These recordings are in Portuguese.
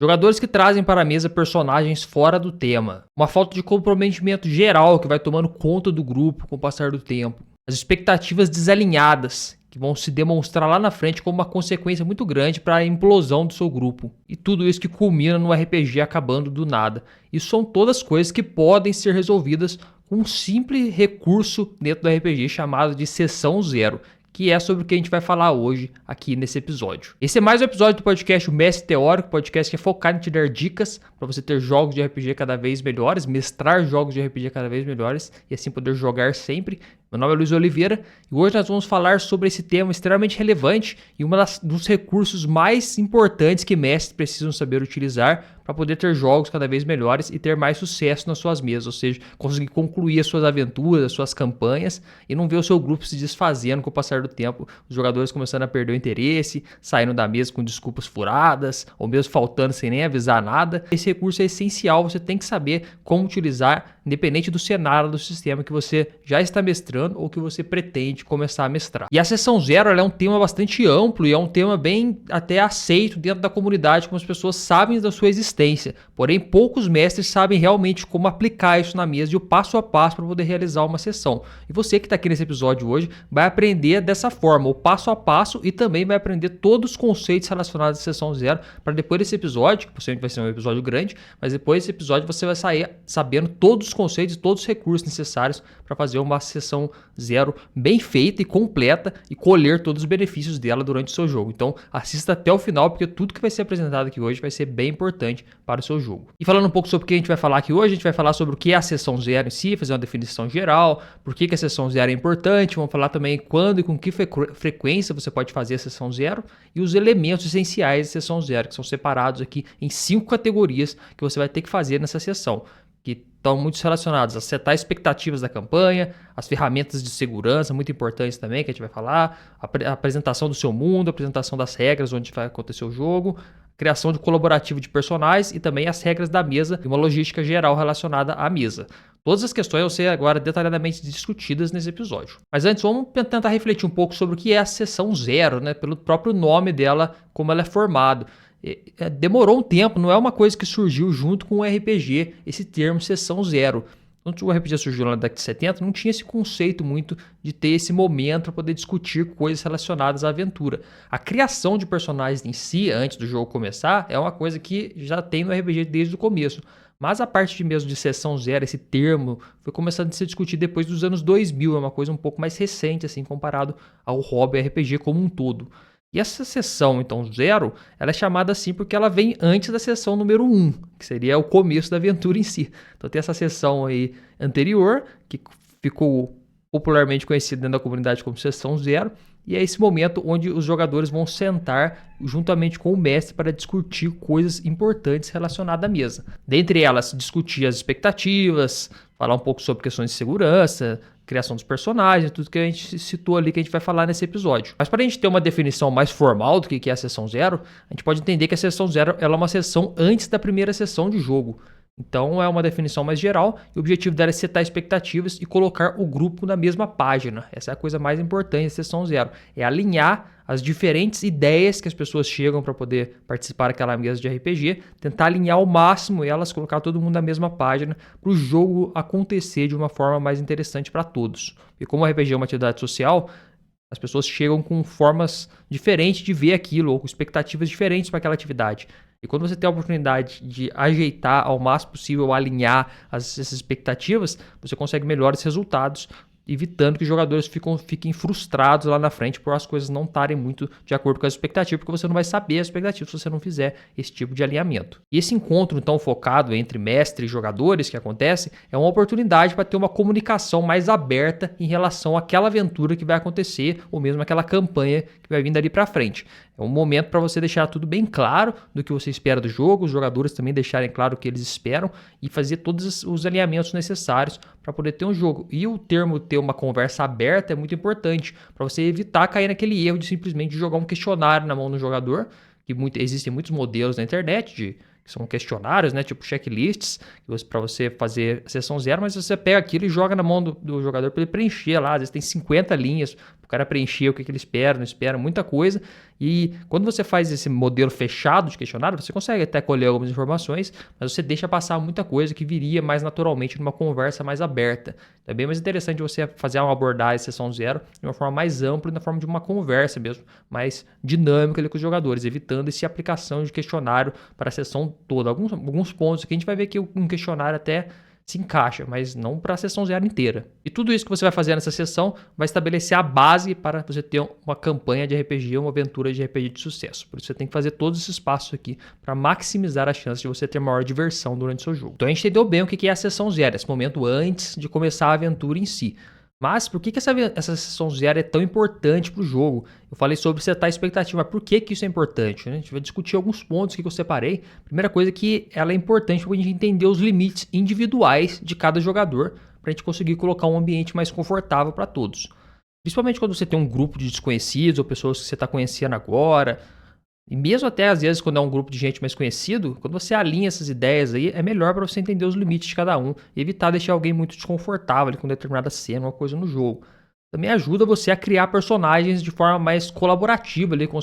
Jogadores que trazem para a mesa personagens fora do tema. Uma falta de comprometimento geral que vai tomando conta do grupo com o passar do tempo. As expectativas desalinhadas, que vão se demonstrar lá na frente como uma consequência muito grande para a implosão do seu grupo. E tudo isso que culmina no RPG acabando do nada. Isso são todas coisas que podem ser resolvidas com um simples recurso dentro do RPG chamado de Sessão Zero, que é sobre o que a gente vai falar hoje aqui nesse episódio. Esse é mais um episódio do podcast O Mestre Teórico, podcast que é focado em te dar dicas para você ter jogos de RPG cada vez melhores, mestrar jogos de RPG cada vez melhores e assim poder jogar sempre. Meu nome é Luiz Oliveira e hoje nós vamos falar sobre esse tema extremamente relevante e um dos recursos mais importantes que mestres precisam saber utilizar para poder ter jogos cada vez melhores e ter mais sucesso nas suas mesas, ou seja, conseguir concluir as suas aventuras, as suas campanhas e não ver o seu grupo se desfazendo com o passar do tempo, os jogadores começando a perder o interesse, saindo da mesa com desculpas furadas ou mesmo faltando sem nem avisar nada. Esse recurso é essencial, você tem que saber como utilizar, independente do cenário do sistema que você já está mestrando ou que você pretende começar a mestrar. E a Sessão Zero ela é um tema bastante amplo e é um tema bem até aceito dentro da comunidade, como as pessoas sabem da sua existência. Porém, poucos mestres sabem realmente como aplicar isso na mesa e o passo a passo para poder realizar uma sessão. E você que está aqui nesse episódio hoje vai aprender dessa forma, o passo a passo, e também vai aprender todos os conceitos relacionados à Sessão Zero para depois desse episódio, que possivelmente vai ser um episódio grande, mas depois desse episódio você vai sair sabendo todos os conceitos e todos os recursos necessários para fazer uma sessão zero bem feita e completa e colher todos os benefícios dela durante o seu jogo. Então assista até o final, porque tudo que vai ser apresentado aqui hoje vai ser bem importante para o seu jogo. E falando um pouco sobre o que a gente vai falar aqui hoje, a gente vai falar sobre o que é a sessão zero em si, fazer uma definição geral, por que a sessão zero é importante, vamos falar também quando e com que frequência você pode fazer a sessão zero e os elementos essenciais da sessão zero, que são separados aqui em 5 categorias que você vai ter que fazer nessa sessão, que estão muito relacionados a setar expectativas da campanha, as ferramentas de segurança, muito importantes também, que a gente vai falar, a apresentação do seu mundo, a apresentação das regras onde vai acontecer o jogo, criação de colaborativo de personagens e também as regras da mesa e uma logística geral relacionada à mesa. Todas as questões vão ser agora detalhadamente discutidas nesse episódio. Mas antes, vamos tentar refletir um pouco sobre o que é a Sessão Zero, né? Pelo próprio nome dela, como ela é formado. Demorou um tempo, não é uma coisa que surgiu junto com o RPG, esse termo Sessão Zero. Quando o RPG surgiu lá na década de 70, não tinha esse conceito muito de ter esse momento para poder discutir coisas relacionadas à aventura. A criação de personagens em si, antes do jogo começar, é uma coisa que já tem no RPG desde o começo. Mas a parte mesmo de Sessão Zero, esse termo, foi começando a ser discutido depois dos anos 2000, é uma coisa um pouco mais recente, assim, comparado ao hobby RPG como um todo. E essa sessão, então, zero, ela é chamada assim porque ela vem antes da sessão número 1, que seria o começo da aventura em si. Então tem essa sessão aí anterior, que ficou popularmente conhecida dentro da comunidade como sessão zero, e é esse momento onde os jogadores vão sentar juntamente com o mestre para discutir coisas importantes relacionadas à mesa. Dentre elas, discutir as expectativas, falar um pouco sobre questões de segurança, criação dos personagens, tudo que a gente citou ali que a gente vai falar nesse episódio. Mas para a gente ter uma definição mais formal do que é a sessão zero, a gente pode entender que a sessão zero ela é uma sessão antes da primeira sessão de jogo. Então é uma definição mais geral e o objetivo dela é setar expectativas e colocar o grupo na mesma página. Essa é a coisa mais importante da sessão zero, é alinhar as diferentes ideias que as pessoas chegam para poder participar daquela mesa de RPG, tentar alinhar ao máximo elas, colocar todo mundo na mesma página para o jogo acontecer de uma forma mais interessante para todos. E como o RPG é uma atividade social, as pessoas chegam com formas diferentes de ver aquilo ou com expectativas diferentes para aquela atividade. E quando você tem a oportunidade de ajeitar ao máximo possível, alinhar essas expectativas, você consegue melhores resultados, evitando que os jogadores fiquem frustrados lá na frente por as coisas não estarem muito de acordo com as expectativas, porque você não vai saber as expectativas se você não fizer esse tipo de alinhamento. E esse encontro, então, focado entre mestre e jogadores que acontece, é uma oportunidade para ter uma comunicação mais aberta em relação àquela aventura que vai acontecer, ou mesmo aquela campanha que vai vir dali para frente. É um momento para você deixar tudo bem claro do que você espera do jogo, os jogadores também deixarem claro o que eles esperam e fazer todos os alinhamentos necessários para poder ter um jogo. E o termo ter uma conversa aberta é muito importante para você evitar cair naquele erro de simplesmente jogar um questionário na mão do jogador, que existem muitos modelos na internet que são questionários, né, tipo checklists, para você fazer a sessão zero, mas você pega aquilo e joga na mão do jogador para ele preencher lá, às vezes tem 50 linhas, cara preencher o que ele espera, não espera, muita coisa. E quando você faz esse modelo fechado de questionário, você consegue até colher algumas informações, mas você deixa passar muita coisa que viria mais naturalmente numa conversa mais aberta. É bem mais interessante você fazer uma abordagem sessão zero de uma forma mais ampla, na forma de uma conversa mesmo, mais dinâmica ali com os jogadores, evitando essa aplicação de questionário para a sessão toda. Alguns pontos aqui a gente vai ver que um questionário até se encaixa, mas não para a sessão zero inteira. E tudo isso que você vai fazer nessa sessão vai estabelecer a base para você ter uma campanha de RPG, uma aventura de RPG de sucesso. Por isso você tem que fazer todos esses passos aqui para maximizar a chance de você ter maior diversão durante o seu jogo. Então a gente entendeu bem o que é a sessão zero, esse momento antes de começar a aventura em si. Mas por que essa sessão zero é tão importante para o jogo? Eu falei sobre setar a expectativa, mas por que isso é importante? A gente vai discutir alguns pontos que eu separei. Primeira coisa é que ela é importante para a gente entender os limites individuais de cada jogador, para a gente conseguir colocar um ambiente mais confortável para todos. Principalmente quando você tem um grupo de desconhecidos ou pessoas que você está conhecendo agora. E mesmo até às vezes quando é um grupo de gente mais conhecido, quando você alinha essas ideias aí, é melhor para você entender os limites de cada um e evitar deixar alguém muito desconfortável ali com determinada cena ou coisa no jogo. Também ajuda você a criar personagens de forma mais colaborativa ali com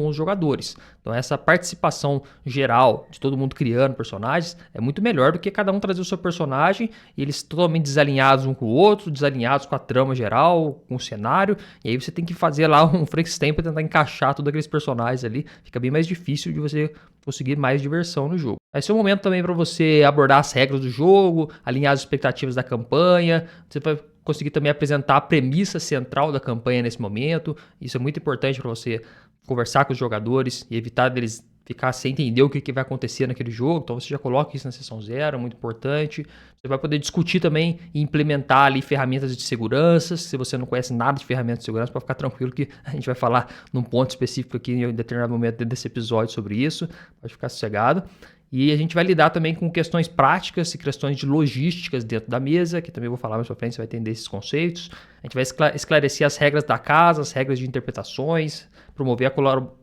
os jogadores. Então essa participação geral de todo mundo criando personagens é muito melhor do que cada um trazer o seu personagem e eles totalmente desalinhados um com o outro, desalinhados com a trama geral, com o cenário. E aí você tem que fazer lá um Frankenstein para tentar encaixar todos aqueles personagens ali. Fica bem mais difícil de você conseguir mais diversão no jogo. Esse é o momento também para você abordar as regras do jogo, alinhar as expectativas da campanha. Você vai conseguir também apresentar a premissa central da campanha nesse momento. Isso é muito importante para você conversar com os jogadores e evitar deles ficar sem entender o que vai acontecer naquele jogo. Então você já coloca isso na sessão zero, é muito importante. Você vai poder discutir também e implementar ali ferramentas de segurança. Se você não conhece nada de ferramentas de segurança, pode ficar tranquilo que a gente vai falar num ponto específico aqui em determinado momento desse episódio sobre isso. Pode ficar sossegado. E a gente vai lidar também com questões práticas e questões de logísticas dentro da mesa, que também vou falar mais pra frente, você vai entender esses conceitos. A gente vai esclarecer as regras da casa, as regras de interpretações, promover a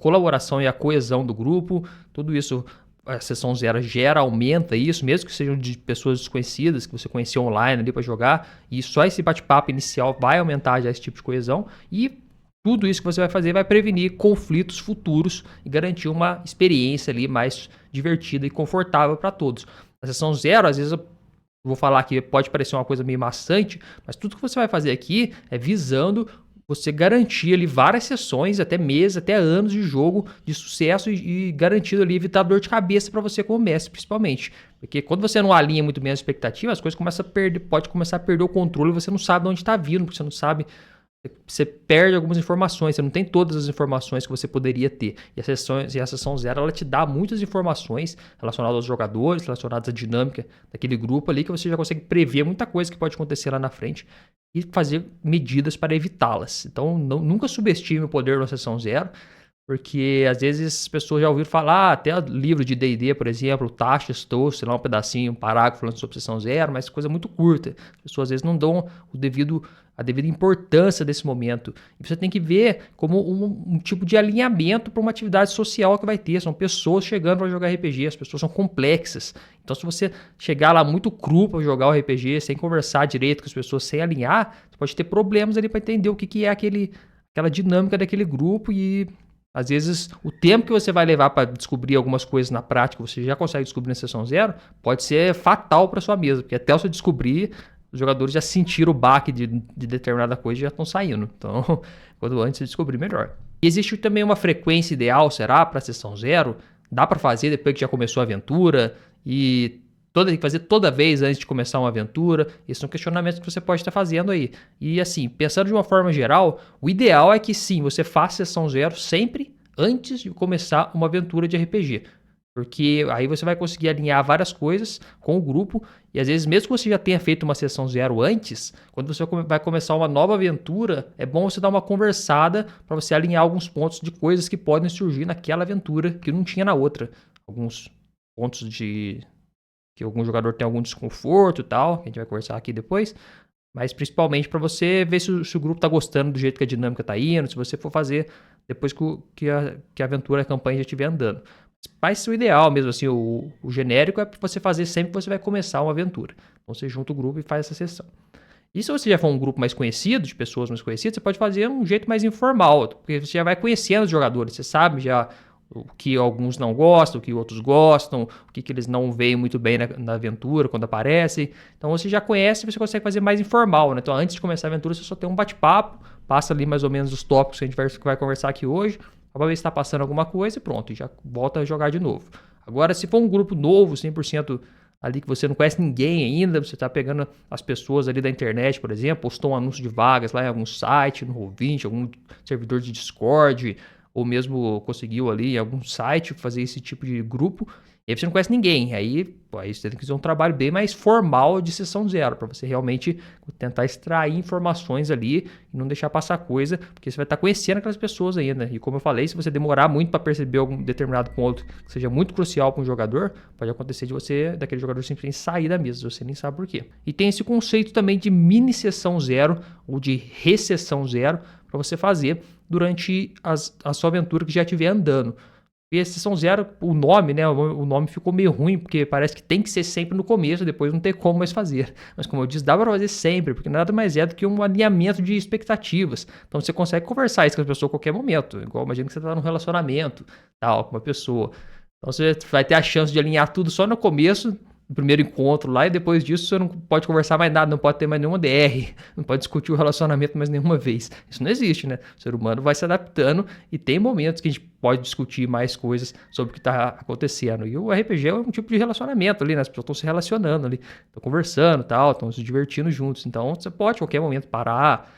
colaboração e a coesão do grupo. Tudo isso, a sessão zero aumenta isso, mesmo que sejam de pessoas desconhecidas, que você conheceu online ali para jogar. E só esse bate-papo inicial vai aumentar já esse tipo de coesão. E tudo isso que você vai fazer vai prevenir conflitos futuros e garantir uma experiência ali mais divertida e confortável para todos. A sessão zero, às vezes eu vou falar que pode parecer uma coisa meio maçante, mas tudo que você vai fazer aqui é visando você garantir ali várias sessões, até meses, até anos de jogo de sucesso e garantido ali evitar dor de cabeça para você como mestre, principalmente. Porque quando você não alinha muito bem as expectativas, as coisas começam a perder, pode começar a perder o controle e você não sabe de onde está vindo, porque você não sabe. Você perde algumas informações, você não tem todas as informações que você poderia ter. E a sessão zero, ela te dá muitas informações relacionadas aos jogadores, relacionadas à dinâmica daquele grupo ali, que você já consegue prever muita coisa que pode acontecer lá na frente e fazer medidas para evitá-las. Então, nunca subestime o poder da sessão zero, porque às vezes as pessoas já ouviram falar, até livro de D&D, por exemplo, Taxas, trouxe lá um pedacinho, um parágrafo falando sobre sessão zero, mas coisa muito curta. As pessoas às vezes não dão a devida importância desse momento. E você tem que ver como um tipo de alinhamento para uma atividade social que vai ter. São pessoas chegando para jogar RPG, as pessoas são complexas. Então, se você chegar lá muito cru para jogar o RPG, sem conversar direito com as pessoas, sem alinhar, você pode ter problemas ali para entender o que é aquela dinâmica daquele grupo e às vezes, o tempo que você vai levar para descobrir algumas coisas na prática, você já consegue descobrir na sessão zero, pode ser fatal para sua mesa, porque até você descobrir, os jogadores já sentiram o baque de determinada coisa e já estão saindo. Então, quanto antes você descobrir, melhor. E existe também uma frequência ideal, será, para a sessão zero? Dá para fazer depois que já começou a aventura e tem que fazer toda vez antes de começar uma aventura. Esses são questionamentos que você pode estar fazendo aí. E assim, pensando de uma forma geral, o ideal é que sim, você faça sessão zero sempre antes de começar uma aventura de RPG. Porque aí você vai conseguir alinhar várias coisas com o grupo. E às vezes, mesmo que você já tenha feito uma sessão zero antes, quando você vai começar uma nova aventura, é bom você dar uma conversada para você alinhar alguns pontos de coisas que podem surgir naquela aventura que não tinha na outra. Alguns pontos de que algum jogador tem algum desconforto e tal, que a gente vai conversar aqui depois, mas principalmente para você ver se o grupo está gostando do jeito que a dinâmica está indo, se você for fazer depois que a aventura, a campanha já estiver andando. Mas o ideal mesmo, assim, o genérico é para você fazer sempre que você vai começar uma aventura. Então você junta o grupo e faz essa sessão. E se você já for um grupo mais conhecido, de pessoas mais conhecidas, você pode fazer um jeito mais informal, porque você já vai conhecendo os jogadores, você sabe já o que alguns não gostam, o que outros gostam, o que eles não veem muito bem na aventura quando aparecem. Então você já conhece e você consegue fazer mais informal, né? Então antes de começar a aventura você só tem um bate-papo, passa ali mais ou menos os tópicos que a gente vai conversar aqui hoje, para ver se está passando alguma coisa e pronto, e já volta a jogar de novo. Agora, se for um grupo novo, 100% ali que você não conhece ninguém ainda, você está pegando as pessoas ali da internet, por exemplo, postou um anúncio de vagas lá em algum site, no Roll20, algum servidor de Discord, ou mesmo conseguiu ali em algum site fazer esse tipo de grupo, e aí você não conhece ninguém, aí você tem que fazer um trabalho bem mais formal de sessão zero, para você realmente tentar extrair informações ali e não deixar passar coisa, porque você vai estar conhecendo aquelas pessoas ainda, e como eu falei, se você demorar muito para perceber algum determinado ponto que seja muito crucial para um jogador, pode acontecer de você, daquele jogador simplesmente sair da mesa, você nem sabe por quê. E tem esse conceito também de mini sessão zero, ou de recessão zero, para você fazer durante a sua aventura que já estiver andando. E a sessão zero, o nome, né? O nome ficou meio ruim, porque parece que tem que ser sempre no começo, depois não tem como mais fazer. Mas como eu disse, dá para fazer sempre, porque nada mais é do que um alinhamento de expectativas. Então você consegue conversar isso com a pessoa a qualquer momento. Igual imagina que você está num relacionamento, tal, com uma pessoa. Então você vai ter a chance de alinhar tudo só no começo, no primeiro encontro lá, e depois disso você não pode conversar mais nada, não pode ter mais nenhuma DR, não pode discutir o relacionamento mais nenhuma vez. Isso não existe, né? O ser humano vai se adaptando e tem momentos que a gente pode discutir mais coisas sobre o que está acontecendo. E o RPG é um tipo de relacionamento ali, né? As pessoas estão se relacionando ali, estão conversando e tal, estão se divertindo juntos. Então você pode, a qualquer momento, parar.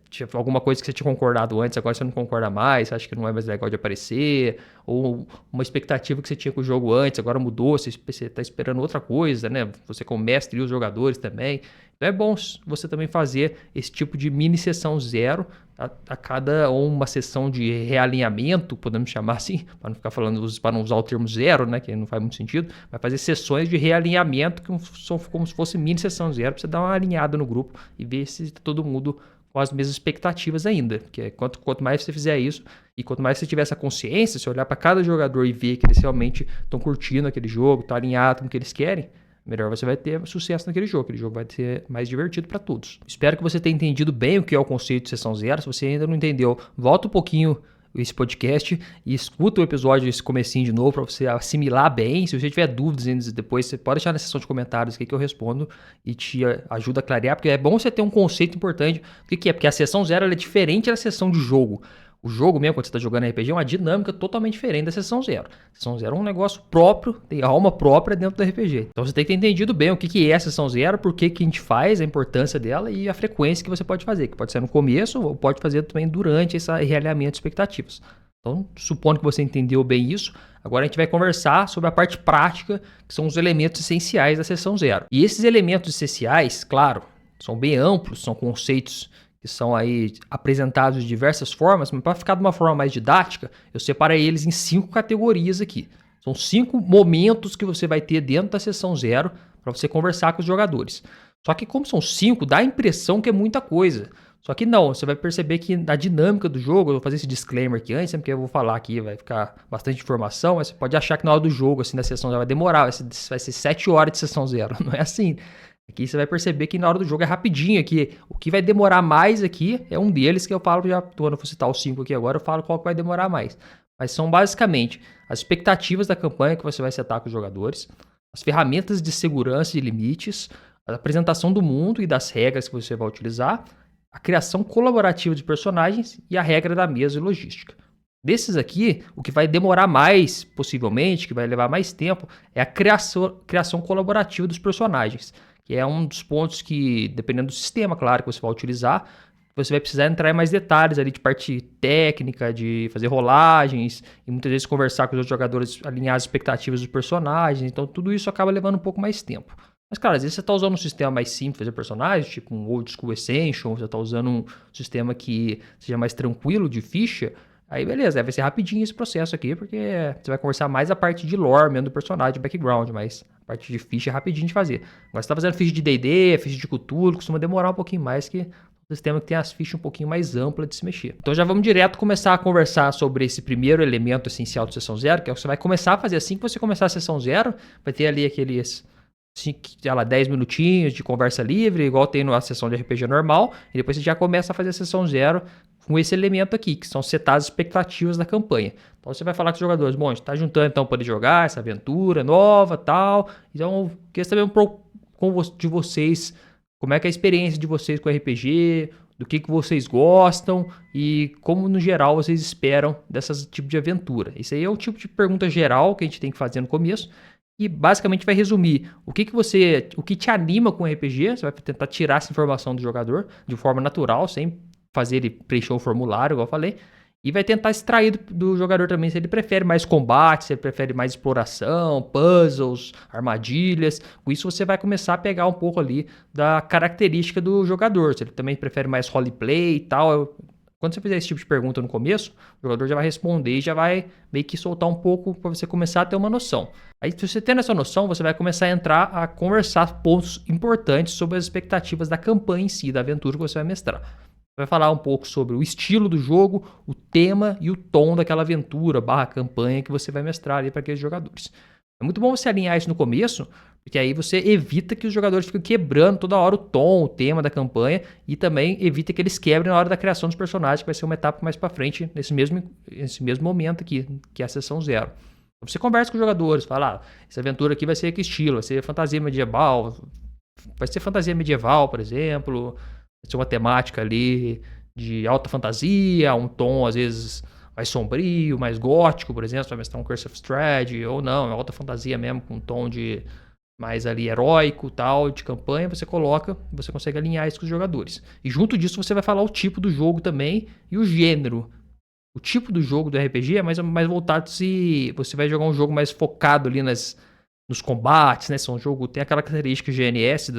Tipo, alguma coisa que você tinha concordado antes, agora você não concorda mais, você acha que não é mais legal de aparecer, ou uma expectativa que você tinha com o jogo antes, agora mudou, você está esperando outra coisa, né? Você como mestre e os jogadores também. Então é bom você também fazer esse tipo de mini sessão zero a cada, ou uma sessão de realinhamento, podemos chamar assim, para não ficar falando, para não usar o termo zero, né? Que não faz muito sentido, mas fazer sessões de realinhamento que são como se fosse mini sessão zero, para você dar uma alinhada no grupo e ver se todo mundo com as mesmas expectativas ainda, porque quanto mais você fizer isso, e quanto mais você tiver essa consciência, se olhar para cada jogador e ver que eles realmente estão curtindo aquele jogo, estão alinhados com o que eles querem, melhor você vai ter sucesso naquele jogo. Aquele jogo vai ser mais divertido para todos. Espero que você tenha entendido bem o que é o conceito de sessão zero. Se você ainda não entendeu, volta um pouquinho esse podcast e escuta o episódio, esse comecinho de novo, para você assimilar bem. Se você tiver dúvidas ainda depois, você pode deixar na seção de comentários aqui que eu respondo e te ajuda a clarear, porque é bom você ter um conceito importante. O que é? Porque a sessão zero ela é diferente da sessão de jogo. O jogo mesmo, quando você está jogando RPG, é uma dinâmica totalmente diferente da sessão zero. A sessão zero é um negócio próprio, tem alma própria dentro do RPG. Então você tem que ter entendido bem o que é a sessão zero, por que a gente faz, a importância dela e a frequência que você pode fazer, que pode ser no começo ou pode fazer também durante esse realinhamento de expectativas. Então, supondo que você entendeu bem isso, agora a gente vai conversar sobre a parte prática, que são os elementos essenciais da sessão zero. E esses elementos essenciais, claro, são bem amplos, são conceitos que são aí apresentados de diversas formas, mas para ficar de uma forma mais didática, eu separei eles em 5 categorias aqui. São 5 momentos que você vai ter dentro da sessão zero para você conversar com os jogadores. Só que como são 5, dá a impressão que é muita coisa. Só que não, você vai perceber que na dinâmica do jogo, eu vou fazer esse disclaimer aqui antes, porque eu vou falar aqui, vai ficar bastante informação, mas você pode achar que na hora do jogo, assim, da sessão zero vai demorar, vai ser 7 horas de sessão zero, não é assim. Aqui você vai perceber que na hora do jogo é rapidinho aqui. O que vai demorar mais aqui é um deles que eu falo, já quando eu vou citar os 5 aqui agora, eu falo qual que vai demorar mais. Mas são basicamente as expectativas da campanha que você vai setar com os jogadores, as ferramentas de segurança e limites, a apresentação do mundo e das regras que você vai utilizar, a criação colaborativa de personagens e a regra da mesa e logística. Desses aqui, o que vai demorar mais, possivelmente, que vai levar mais tempo, é a criação colaborativa dos personagens, que é um dos pontos que, dependendo do sistema, claro, que você vai utilizar, você vai precisar entrar em mais detalhes ali de parte técnica, de fazer rolagens, e muitas vezes conversar com os outros jogadores, alinhar as expectativas dos personagens, então tudo isso acaba levando um pouco mais tempo. Mas, cara, às vezes você está usando um sistema mais simples para fazer personagens, tipo um Old School Essential, você está usando um sistema que seja mais tranquilo de ficha, aí beleza, aí vai ser rapidinho esse processo aqui, porque você vai conversar mais a parte de lore mesmo do personagem, background, mas a parte de ficha é rapidinho de fazer. Agora você tá fazendo ficha de D&D, ficha de Cthulhu, costuma demorar um pouquinho mais, que um sistema que tem as fichas um pouquinho mais amplas de se mexer. Então já vamos direto começar a conversar sobre esse primeiro elemento essencial de sessão zero, que é o que você vai começar a fazer assim que você começar a sessão zero, vai ter ali aqueles sei lá, 10 minutinhos de conversa livre, igual tem na sessão de RPG normal, e depois você já começa a fazer a sessão 0 com esse elemento aqui, que são setar as expectativas da campanha. Então você vai falar com os jogadores, bom, a gente tá juntando então para poder jogar essa aventura nova, tal, então queria saber um pouco de vocês, como é que é a experiência de vocês com RPG, do que vocês gostam e como no geral vocês esperam desse tipo de aventura. Isso aí é o tipo de pergunta geral que a gente tem que fazer no começo e basicamente vai resumir o que te anima com o RPG. Você vai tentar tirar essa informação do jogador de forma natural, sem fazer ele preencher um formulário, igual eu falei. E vai tentar extrair do jogador também se ele prefere mais combate, se ele prefere mais exploração, puzzles, armadilhas. Com isso você vai começar a pegar um pouco ali da característica do jogador. Se ele também prefere mais roleplay e tal. Quando você fizer esse tipo de pergunta no começo, o jogador já vai responder e já vai meio que soltar um pouco para você começar a ter uma noção. Aí, se você tendo essa noção, você vai começar a entrar a conversar pontos importantes sobre as expectativas da campanha em si, da aventura que você vai mestrar. Vai falar um pouco sobre o estilo do jogo, o tema e o tom daquela aventura / campanha que você vai mestrar ali para aqueles jogadores. É muito bom você alinhar isso no começo, porque aí você evita que os jogadores fiquem quebrando toda hora o tom, o tema da campanha e também evita que eles quebrem na hora da criação dos personagens, que vai ser uma etapa mais para frente nesse mesmo momento aqui, que é a sessão 0. Então você conversa com os jogadores, fala, essa aventura aqui vai ser que estilo? Vai ser fantasia medieval, por exemplo, vai ser uma temática ali de alta fantasia, um tom às vezes mais sombrio, mais gótico, por exemplo, vai mestrar um Curse of Strahd, ou não, é alta fantasia mesmo, com um tom de mais ali heróico, tal, de campanha, você consegue alinhar isso com os jogadores. E junto disso você vai falar o tipo do jogo também e o gênero. O tipo do jogo do RPG é mais voltado se você vai jogar um jogo mais focado ali nos combates, né? Tem aquela característica GNS,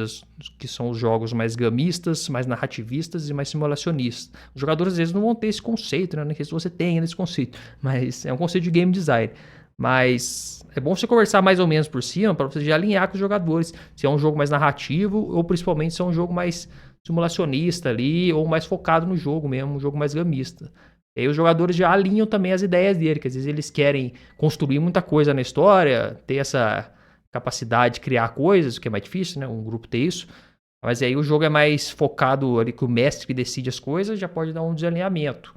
que são os jogos mais gamistas, mais narrativistas e mais simulacionistas. Os jogadores às vezes não vão ter esse conceito, né? Não sei se você tem esse conceito, mas é um conceito de game design. Mas é bom você conversar mais ou menos por cima para você já alinhar com os jogadores. Se é um jogo mais narrativo ou principalmente se é um jogo mais simulacionista ali ou mais focado no jogo mesmo, um jogo mais gamista. E aí os jogadores já alinham também as ideias dele, que às vezes eles querem construir muita coisa na história, ter essa capacidade de criar coisas, o que é mais difícil, né? Um grupo ter isso. Mas aí o jogo é mais focado ali que o mestre que decide as coisas, já pode dar um desalinhamento.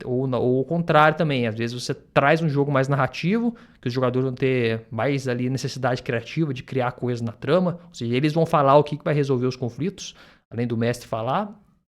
Ou o contrário também, às vezes você traz um jogo mais narrativo, que os jogadores vão ter mais ali necessidade criativa de criar coisas na trama, ou seja, eles vão falar o que vai resolver os conflitos, além do mestre falar,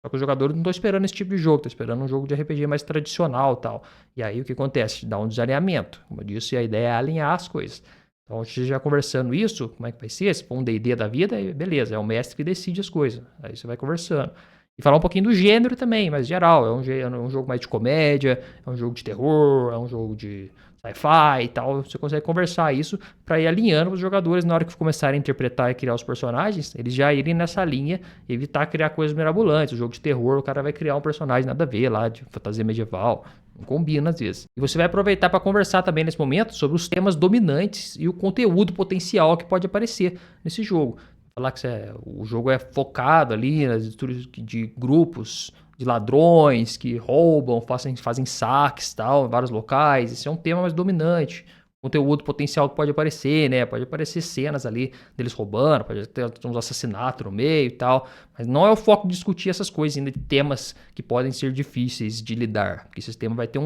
só que os jogadores não estão esperando esse tipo de jogo, estão esperando um jogo de RPG mais tradicional e tal. E aí o que acontece? Dá um desalinhamento. Como eu disse, a ideia é alinhar as coisas. Então, você já conversando isso, como é que vai ser? Se for um D&D da vida, beleza, é o mestre que decide as coisas. Aí você vai conversando. E falar um pouquinho do gênero também, mas geral. É um jogo mais de comédia, é um jogo de terror, é um jogo de sci-fi e tal. Você consegue conversar isso para ir alinhando os jogadores na hora que começarem a interpretar e criar os personagens, eles já irem nessa linha e evitar criar coisas mirabolantes. O jogo de terror, o cara vai criar um personagem nada a ver lá, de fantasia medieval. Não combina às vezes. E você vai aproveitar para conversar também nesse momento sobre os temas dominantes e o conteúdo potencial que pode aparecer nesse jogo. Falar que o jogo é focado ali nas estruturas de grupos de ladrões que roubam, fazem saques tal, em vários locais. Esse é um tema mais dominante. Conteúdo potencial que pode aparecer, né? Pode aparecer cenas ali deles roubando, pode ter uns assassinatos no meio e tal. Mas não é o foco de discutir essas coisas ainda, de temas que podem ser difíceis de lidar. Porque esse tema vai ter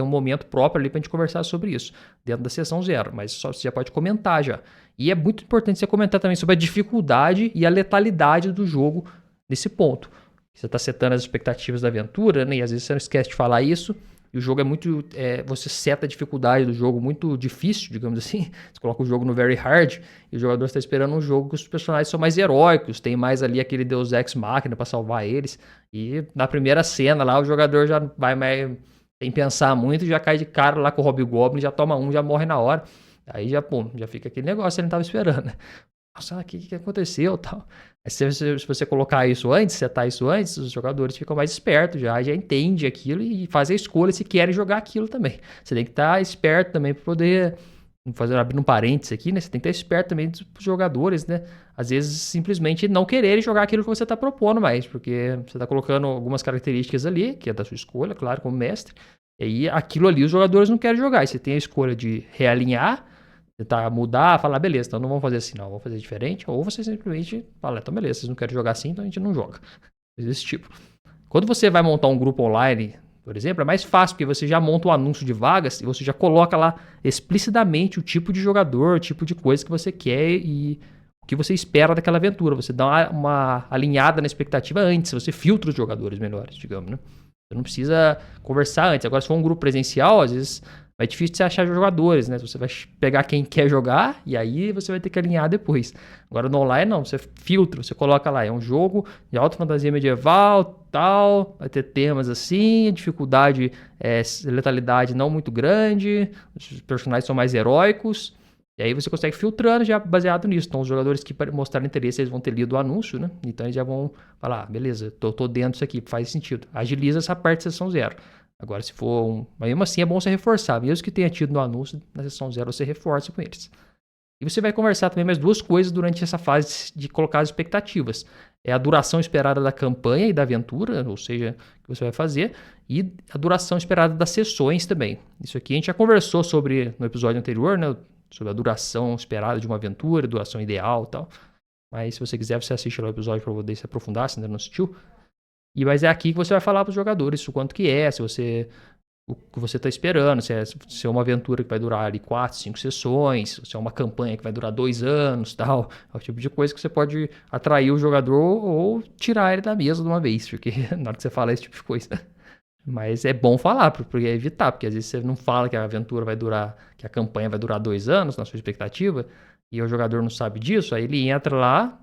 um momento próprio ali pra gente conversar sobre isso, dentro da sessão 0. Mas só você já pode comentar já. E é muito importante você comentar também sobre a dificuldade e a letalidade do jogo nesse ponto. Você está setando as expectativas da aventura, né? E às vezes você não esquece de falar isso. E o jogo é muito... você seta a dificuldade do jogo muito difícil, digamos assim. Você coloca o jogo no very hard e o jogador está esperando um jogo que os personagens são mais heróicos. Tem mais ali aquele Deus Ex Machina para salvar eles. E na primeira cena lá o jogador já vai mais... sem pensar muito, já cai de cara lá com o Hobgoblin, já toma já morre na hora. Aí já fica aquele negócio que ele não estava esperando. Nossa, o que aconteceu tal? Se você colocar isso antes, setar isso antes, os jogadores ficam mais espertos, já entendem aquilo e fazem a escolha se querem jogar aquilo também. Você tem que estar esperto também para poder, abrindo um parênteses aqui, né? Você tem que estar esperto também dos jogadores, né? Às vezes simplesmente não quererem jogar aquilo que você está propondo mais, porque você está colocando algumas características ali, que é da sua escolha, claro, como mestre, e aí aquilo ali os jogadores não querem jogar. E você tem a escolha de realinhar, tentar mudar, falar, beleza, então não vamos fazer assim não, vamos fazer diferente, ou você simplesmente fala, então beleza, vocês não querem jogar assim, então a gente não joga. Desse tipo. Quando você vai montar um grupo online, por exemplo, é mais fácil, porque você já monta um anúncio de vagas e você já coloca lá explicitamente o tipo de jogador, o tipo de coisa que você quer e o que você espera daquela aventura. Você dá uma alinhada na expectativa antes, você filtra os jogadores melhores, digamos, né? Você não precisa conversar antes. Agora, se for um grupo presencial, às vezes é difícil você achar jogadores, né? Você vai pegar quem quer jogar e aí você vai ter que alinhar depois. Agora no online não, você filtra, você coloca lá, é um jogo de alta fantasia medieval, tal, vai ter temas assim, dificuldade, letalidade não muito grande, os personagens são mais heróicos, e aí você consegue filtrando já baseado nisso. Então os jogadores que mostrarem interesse, eles vão ter lido o anúncio, né? Então eles já vão falar, beleza, tô dentro disso aqui, faz sentido. Agiliza essa parte de sessão zero. Agora, se for mas mesmo assim é bom você reforçar. Mesmo que tenha tido no anúncio, na sessão zero você reforça com eles. E você vai conversar também mais duas coisas durante essa fase de colocar as expectativas. É a duração esperada da campanha e da aventura, ou seja, que você vai fazer, e a duração esperada das sessões também. Isso aqui a gente já conversou sobre no episódio anterior, né? Sobre a duração esperada de uma aventura, duração ideal e tal. Mas se você quiser, você assiste lá o episódio para poder se aprofundar, se ainda não assistiu. Mas é aqui que você vai falar para os jogadores o quanto que é, se você o que você está esperando, se é uma aventura que vai durar ali 4, 5 sessões, se é uma campanha que vai durar 2 anos, tal. É o tipo de coisa que você pode atrair o jogador ou tirar ele da mesa de uma vez, porque na hora que você fala esse tipo de coisa. Mas é bom falar, porque é evitar, porque às vezes você não fala que a aventura vai durar, que a campanha vai durar 2 anos, na sua expectativa, e o jogador não sabe disso, aí ele entra lá,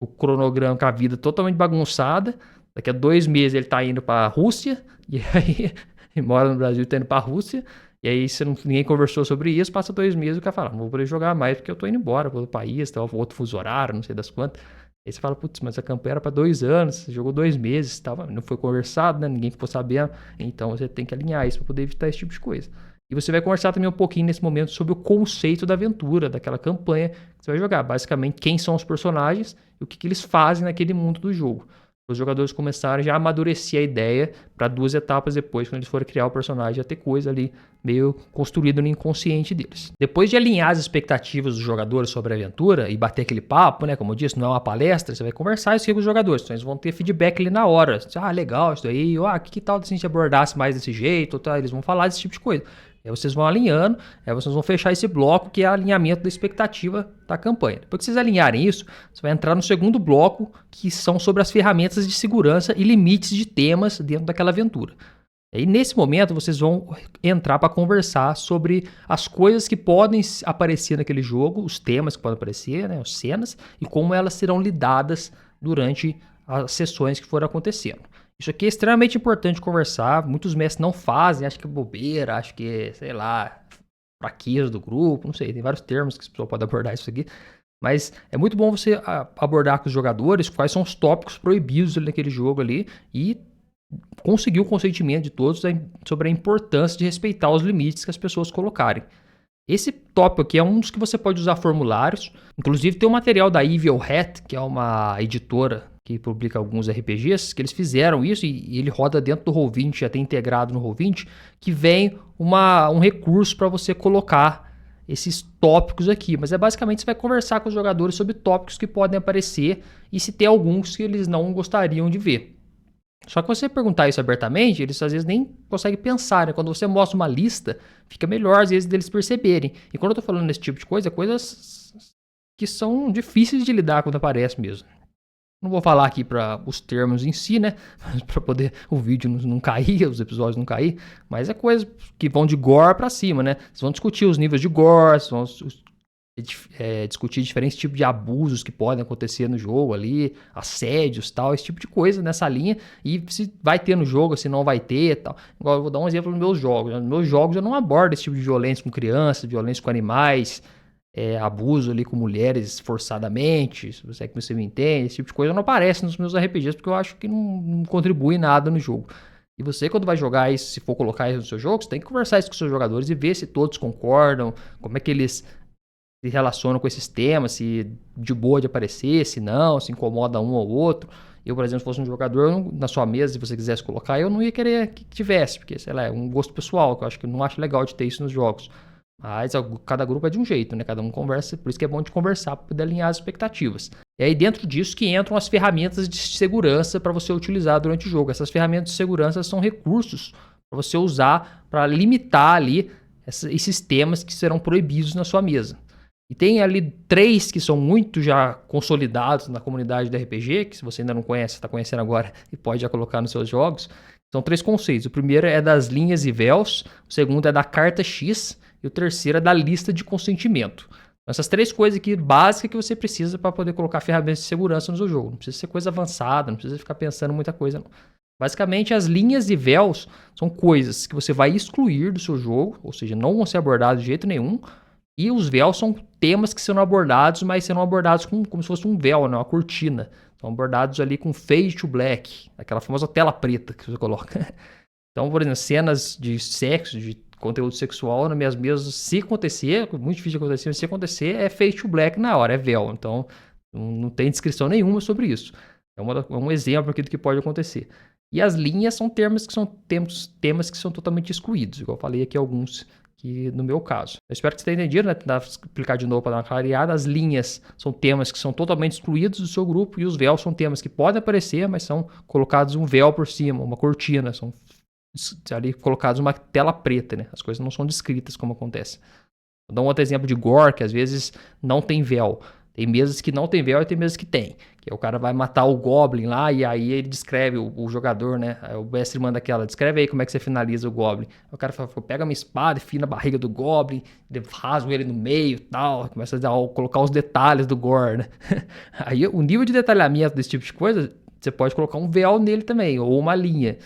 o cronograma com a vida totalmente bagunçada. Daqui a 2 meses ele tá indo pra Rússia, e aí ele mora no Brasil e tá indo pra Rússia, e aí ninguém conversou sobre isso, passa 2 meses e o cara fala, não vou poder jogar mais porque eu tô indo embora pro outro país, tá, outro fuso horário, não sei das quantas. Aí você fala, putz, mas a campanha era pra 2 anos, você jogou 2 meses, tava, não foi conversado, né, ninguém ficou sabendo, então você tem que alinhar isso pra poder evitar esse tipo de coisa. E você vai conversar também um pouquinho nesse momento sobre o conceito da aventura, daquela campanha que você vai jogar. Basicamente, quem são os personagens e o que eles fazem naquele mundo do jogo. Os jogadores começaram já a amadurecer a ideia para 2 etapas depois, quando eles forem criar o personagem, já ter coisa ali meio construída no inconsciente deles. Depois de alinhar as expectativas dos jogadores sobre a aventura e bater aquele papo, né, como eu disse, não é uma palestra, você vai conversar isso com os jogadores, então eles vão ter feedback ali na hora. Legal isso aí, que tal se a gente abordasse mais desse jeito, tá? Eles vão falar desse tipo de coisa. Aí vocês vão alinhando, aí vocês vão fechar esse bloco que é o alinhamento da expectativa da campanha. Depois que vocês alinharem isso, você vai entrar no segundo bloco, que são sobre as ferramentas de segurança e limites de temas dentro daquela aventura. E nesse momento vocês vão entrar para conversar sobre as coisas que podem aparecer naquele jogo, os temas que podem aparecer, né, as cenas, e como elas serão lidadas durante as sessões que forem acontecendo. Isso aqui é extremamente importante conversar. Muitos mestres não fazem, acham que é bobeira, acham que é, sei lá, fraqueza do grupo, não sei, tem vários termos que a pessoa pode abordar isso aqui. Mas é muito bom você abordar com os jogadores quais são os tópicos proibidos naquele jogo ali e conseguir o consentimento de todos sobre a importância de respeitar os limites que as pessoas colocarem. Esse tópico aqui é um dos que você pode usar formulários. Inclusive tem um material da Evil Hat, que é uma editora que publica alguns RPGs, que eles fizeram isso e ele roda dentro do Roll20, já tem integrado no Roll20, que vem um recurso para você colocar esses tópicos aqui. Mas basicamente você vai conversar com os jogadores sobre tópicos que podem aparecer e se tem alguns que eles não gostariam de ver. Só que você perguntar isso abertamente, eles às vezes nem conseguem pensar, né? Quando você mostra uma lista, fica melhor às vezes deles perceberem. E quando eu tô falando desse tipo de coisa, coisas que são difíceis de lidar quando aparece mesmo. Não vou falar aqui para os termos em si, né? Para poder o vídeo não cair, os episódios não cair. Mas é coisa que vão de gore para cima, né? Vocês vão discutir os níveis de gore, vocês vão discutir diferentes tipos de abusos que podem acontecer no jogo ali, assédios tal, esse tipo de coisa nessa linha. E se vai ter no jogo, se não vai ter tal. Igual eu vou dar um exemplo nos meus jogos. Nos meus jogos eu não abordo esse tipo de violência com crianças, violência com animais, abuso ali com mulheres forçadamente, se você me entende, esse tipo de coisa não aparece nos meus RPGs porque eu acho que não contribui nada no jogo. E você, quando vai jogar isso, se for colocar isso no seu jogo, você tem que conversar isso com os seus jogadores e ver se todos concordam, como é que eles se relacionam com esses temas, se de boa de aparecer, se não, se incomoda um ou outro. Eu, por exemplo, se fosse um jogador, na sua mesa, se você quisesse colocar, eu não ia querer que tivesse, porque, sei lá, é um gosto pessoal, que eu acho que não acho legal de ter isso nos jogos. Mas cada grupo é de um jeito, né? Cada um conversa, por isso que é bom de conversar para poder alinhar as expectativas. E aí dentro disso que entram as ferramentas de segurança para você utilizar durante o jogo. Essas ferramentas de segurança são recursos para você usar para limitar ali esses temas que serão proibidos na sua mesa. E tem ali 3 que são muito já consolidados na comunidade do RPG, que se você ainda não conhece, está conhecendo agora e pode já colocar nos seus jogos. São 3 conceitos. O primeiro é das linhas e véus, o segundo é da carta X e o terceiro é da lista de consentimento. Essas 3 coisas aqui básicas que você precisa para poder colocar ferramentas de segurança no seu jogo. Não precisa ser coisa avançada, não precisa ficar pensando muita coisa, não. Basicamente, as linhas e véus são coisas que você vai excluir do seu jogo, ou seja, não vão ser abordadas de jeito nenhum. E os véus são temas que serão abordados, mas serão abordados como se fosse um véu, né? Uma cortina. São abordados ali com fade to black, aquela famosa tela preta que você coloca. Então, por exemplo, cenas de sexo, de conteúdo sexual nas minhas mesas, se acontecer, muito difícil de acontecer, mas se acontecer, é fade to black na hora, é véu. Então, não tem descrição nenhuma sobre isso. É um exemplo aqui do que pode acontecer. E as linhas são temas que são totalmente excluídos, igual eu falei aqui alguns que no meu caso. Eu espero que você tenha entendido, né? Vou explicar de novo para dar uma clareada. As linhas são temas que são totalmente excluídos do seu grupo e os véus são temas que podem aparecer, mas são colocados um véu por cima, uma cortina, são ali colocados uma tela preta, né? As coisas não são descritas como acontece. Vou dar um outro exemplo de gore, que às vezes não tem véu. Tem mesas que não tem véu e tem mesas que tem. Que o cara vai matar o Goblin lá e aí ele descreve o jogador, né? Aí o mestre manda aquela, descreve aí como é que você finaliza o Goblin. Aí o cara fala, pega minha espada, enfia na barriga do Goblin, rasgo ele no meio e tal. Começa a colocar os detalhes do gore, né? Aí o nível de detalhamento desse tipo de coisa, você pode colocar um véu nele também, ou uma linha.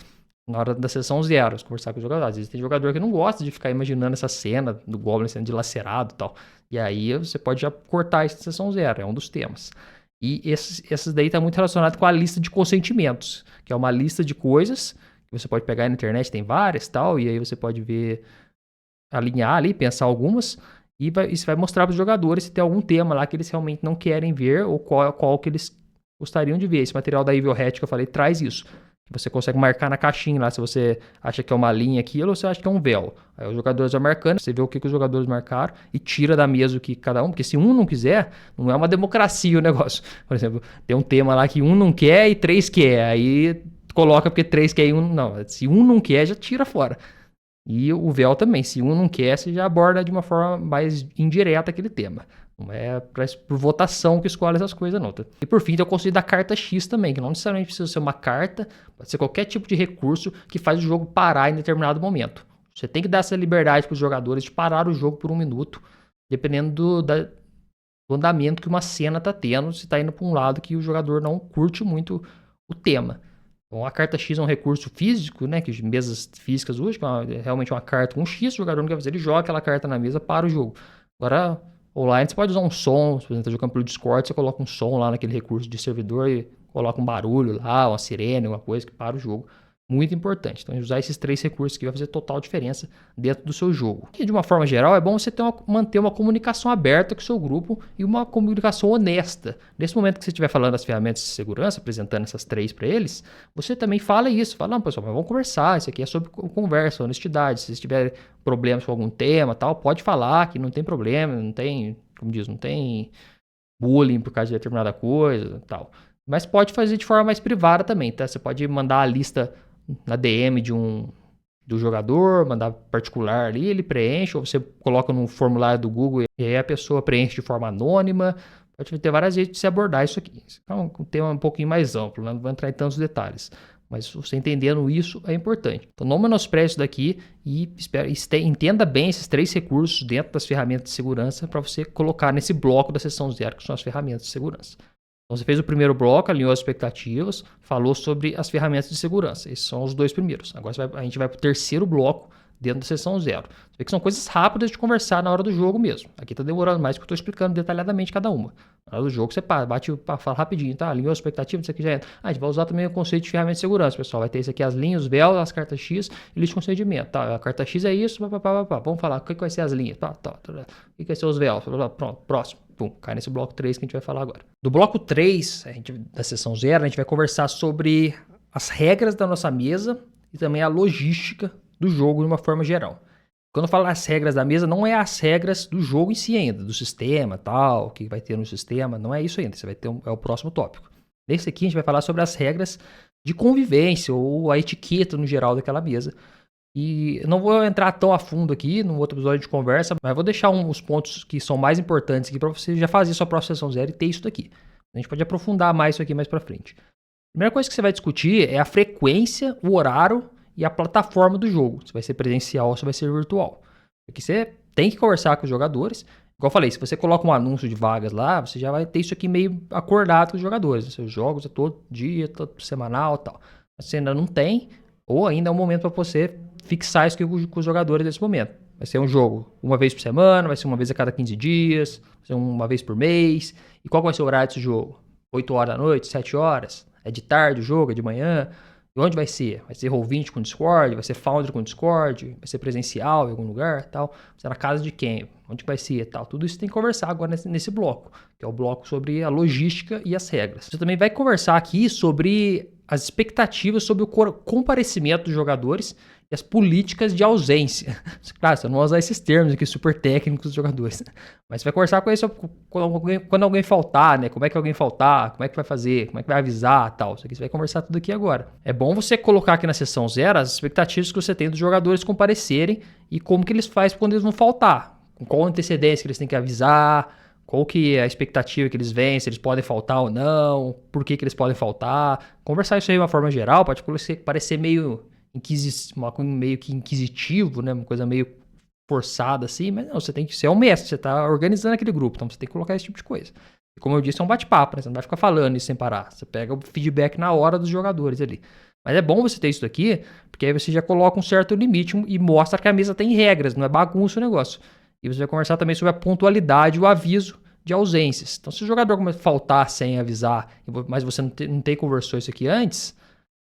Na hora da sessão 0, conversar com os jogadores. Às vezes tem jogador que não gosta de ficar imaginando essa cena do Goblin sendo dilacerado e tal. E aí você pode já cortar essa sessão 0, é um dos temas. E esses daí tá muito relacionado com a lista de consentimentos, que é uma lista de coisas que você pode pegar aí na internet, tem várias e tal, e aí você pode ver, alinhar ali, pensar algumas, e você vai mostrar para os jogadores se tem algum tema lá que eles realmente não querem ver ou qual que eles gostariam de ver. Esse material da Evil Hat que eu falei traz isso. Você consegue marcar na caixinha lá se você acha que é uma linha aquilo ou se você acha que é um véu. Aí os jogadores vão marcando, você vê o que os jogadores marcaram e tira da mesa o que cada um, porque se um não quiser, não é uma democracia o negócio. Por exemplo, tem um tema lá que um não quer e 3 quer, aí coloca porque 3 quer e um não. Se um não quer, já tira fora. E o véu também, se um não quer, você já aborda de uma forma mais indireta aquele tema. Não é por votação que escolhe essas coisas, não. E por fim, tem o conceito da carta X também, que não necessariamente precisa ser uma carta, pode ser qualquer tipo de recurso que faz o jogo parar em determinado momento. Você tem que dar essa liberdade para os jogadores de parar o jogo por 1 minuto, dependendo do andamento que uma cena está tendo, se está indo para um lado que o jogador não curte muito o tema. Então, a carta X é um recurso físico, né, que mesas físicas usam, é realmente uma carta com X, o jogador não quer fazer, ele joga aquela carta na mesa para o jogo. Agora, online você pode usar um som, se você está jogando pelo Discord, você coloca um som lá naquele recurso de servidor e coloca um barulho lá, uma sirene, uma coisa que para o jogo. Muito importante. Então, usar esses 3 recursos que vai fazer total diferença dentro do seu jogo. E de uma forma geral, é bom você manter uma comunicação aberta com o seu grupo e uma comunicação honesta. Nesse momento que você estiver falando das ferramentas de segurança, apresentando essas 3 para eles, você também fala isso. Fala, não, pessoal, mas vamos conversar. Isso aqui é sobre conversa, honestidade. Se vocês tiverem problemas com algum tema, tal, pode falar que não tem problema, não tem, como diz, não tem bullying por causa de determinada coisa, tal. Mas pode fazer de forma mais privada também, tá? Você pode mandar a lista na DM do jogador, mandar particular ali, ele preenche, ou você coloca no formulário do Google e aí a pessoa preenche de forma anônima. Pode ter várias jeitos de se abordar isso aqui. É um tema um pouquinho mais amplo, né? Não vou entrar em tantos detalhes. Mas você entendendo isso é importante. Então não menospreze isso daqui e entenda bem esses 3 recursos dentro das ferramentas de segurança para você colocar nesse bloco da sessão 0, que são as ferramentas de segurança. Então você fez o primeiro bloco, alinhou as expectativas, falou sobre as ferramentas de segurança. Esses são os 2 primeiros. Agora a gente vai para o terceiro bloco dentro da sessão 0. Você vê que são coisas rápidas de conversar na hora do jogo mesmo. Aqui está demorando mais porque eu estou explicando detalhadamente cada uma. Na hora do jogo você bate para falar rapidinho, tá? Alinhou a expectativa, isso aqui já entra. A gente vai usar também o conceito de ferramenta de segurança, pessoal. Vai ter isso aqui, as linhas, os véus, as cartas X e lista de concedimento. Tá? A carta X é isso, vamos falar o que vai ser as linhas. O que vai ser os véus? Pronto, próximo. Pum, cai nesse bloco 3 que a gente vai falar agora. Do bloco 3, da sessão 0, a gente vai conversar sobre as regras da nossa mesa e também a logística do jogo de uma forma geral. Quando eu falo as regras da mesa, não é as regras do jogo em si ainda, do sistema, tal, o que vai ter no sistema, não é isso ainda. Você vai ter é o próximo tópico. Nesse aqui a gente vai falar sobre as regras de convivência ou a etiqueta no geral daquela mesa. E eu não vou entrar tão a fundo aqui, no outro episódio de conversa, mas vou deixar os pontos que são mais importantes aqui para você já fazer sua próxima sessão zero e ter isso daqui. A gente pode aprofundar mais isso aqui mais para frente. A primeira coisa que você vai discutir é a frequência, o horário e a plataforma do jogo. Se vai ser presencial ou se vai ser virtual. Aqui você tem que conversar com os jogadores. Igual eu falei, se você coloca um anúncio de vagas lá, você já vai ter isso aqui meio acordado com os jogadores. Os seus jogos é todo dia, todo semanal e tal. Mas você ainda não tem, ou ainda é um momento para você fixar isso com os jogadores nesse momento. Vai ser um jogo uma vez por semana, vai ser uma vez a cada 15 dias, vai ser uma vez por mês. E qual vai ser o horário desse jogo? 8 horas da noite, 7 horas? É de tarde o jogo, é de manhã? E onde vai ser? Vai ser Roll20 com Discord? Vai ser Foundry com Discord? Vai ser presencial em algum lugar? Tal? Vai ser na casa de quem? Onde vai ser? Tal? Tudo isso tem que conversar agora nesse bloco, que é o bloco sobre a logística e as regras. Você também vai conversar aqui sobre as expectativas sobre o comparecimento dos jogadores e as políticas de ausência. Claro, você não vai usar esses termos aqui super técnicos dos jogadores, mas você vai conversar com isso quando alguém faltar, né? Como é que alguém faltar, como é que vai fazer, como é que vai avisar, tal. Isso aqui você vai conversar tudo aqui agora. É bom você colocar aqui na sessão zero as expectativas que você tem dos jogadores comparecerem e como que eles fazem quando eles vão faltar, com qual antecedência que eles têm que avisar, qual que é a expectativa que eles veem, se eles podem faltar ou não, por que eles podem faltar. Conversar isso aí de uma forma geral pode parecer meio que inquisitivo, né? Uma coisa meio forçada assim, mas não, você tem que ser um mestre, você está organizando aquele grupo, então você tem que colocar esse tipo de coisa. E como eu disse, é um bate-papo, né? Você não vai ficar falando isso sem parar. Você pega o feedback na hora dos jogadores ali. Mas é bom você ter isso daqui, porque aí você já coloca um certo limite e mostra que a mesa tem regras, não é bagunça o negócio. E você vai conversar também sobre a pontualidade e o aviso de ausências. Então, se o jogador começa a faltar sem avisar, mas você não tem conversou isso aqui antes,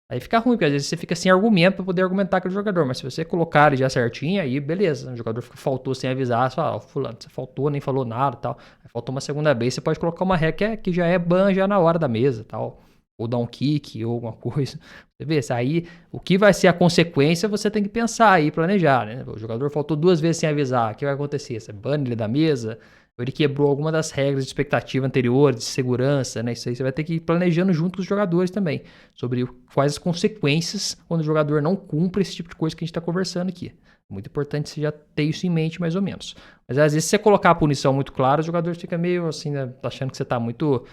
aí fica ruim, porque às vezes você fica sem argumento para poder argumentar com o jogador. Mas se você colocar ele já certinho, aí beleza. O jogador faltou sem avisar, você fala, fulano, você faltou, nem falou nada e tal. Aí faltou uma segunda vez, você pode colocar uma regra que já é ban já na hora da mesa tal. Ou dar um kick, ou alguma coisa. Você vê, aí o que vai ser a consequência, você tem que pensar aí, planejar, né? O jogador faltou 2 vezes sem avisar, o que vai acontecer? Você bane ele da mesa? Ou ele quebrou alguma das regras de expectativa anteriores, de segurança, né? Isso aí você vai ter que ir planejando junto com os jogadores também, sobre quais as consequências quando o jogador não cumpre esse tipo de coisa que a gente está conversando aqui. É muito importante você já ter isso em mente, mais ou menos. Mas às vezes, se você colocar a punição muito clara, o jogador fica meio assim, né, achando que você está muito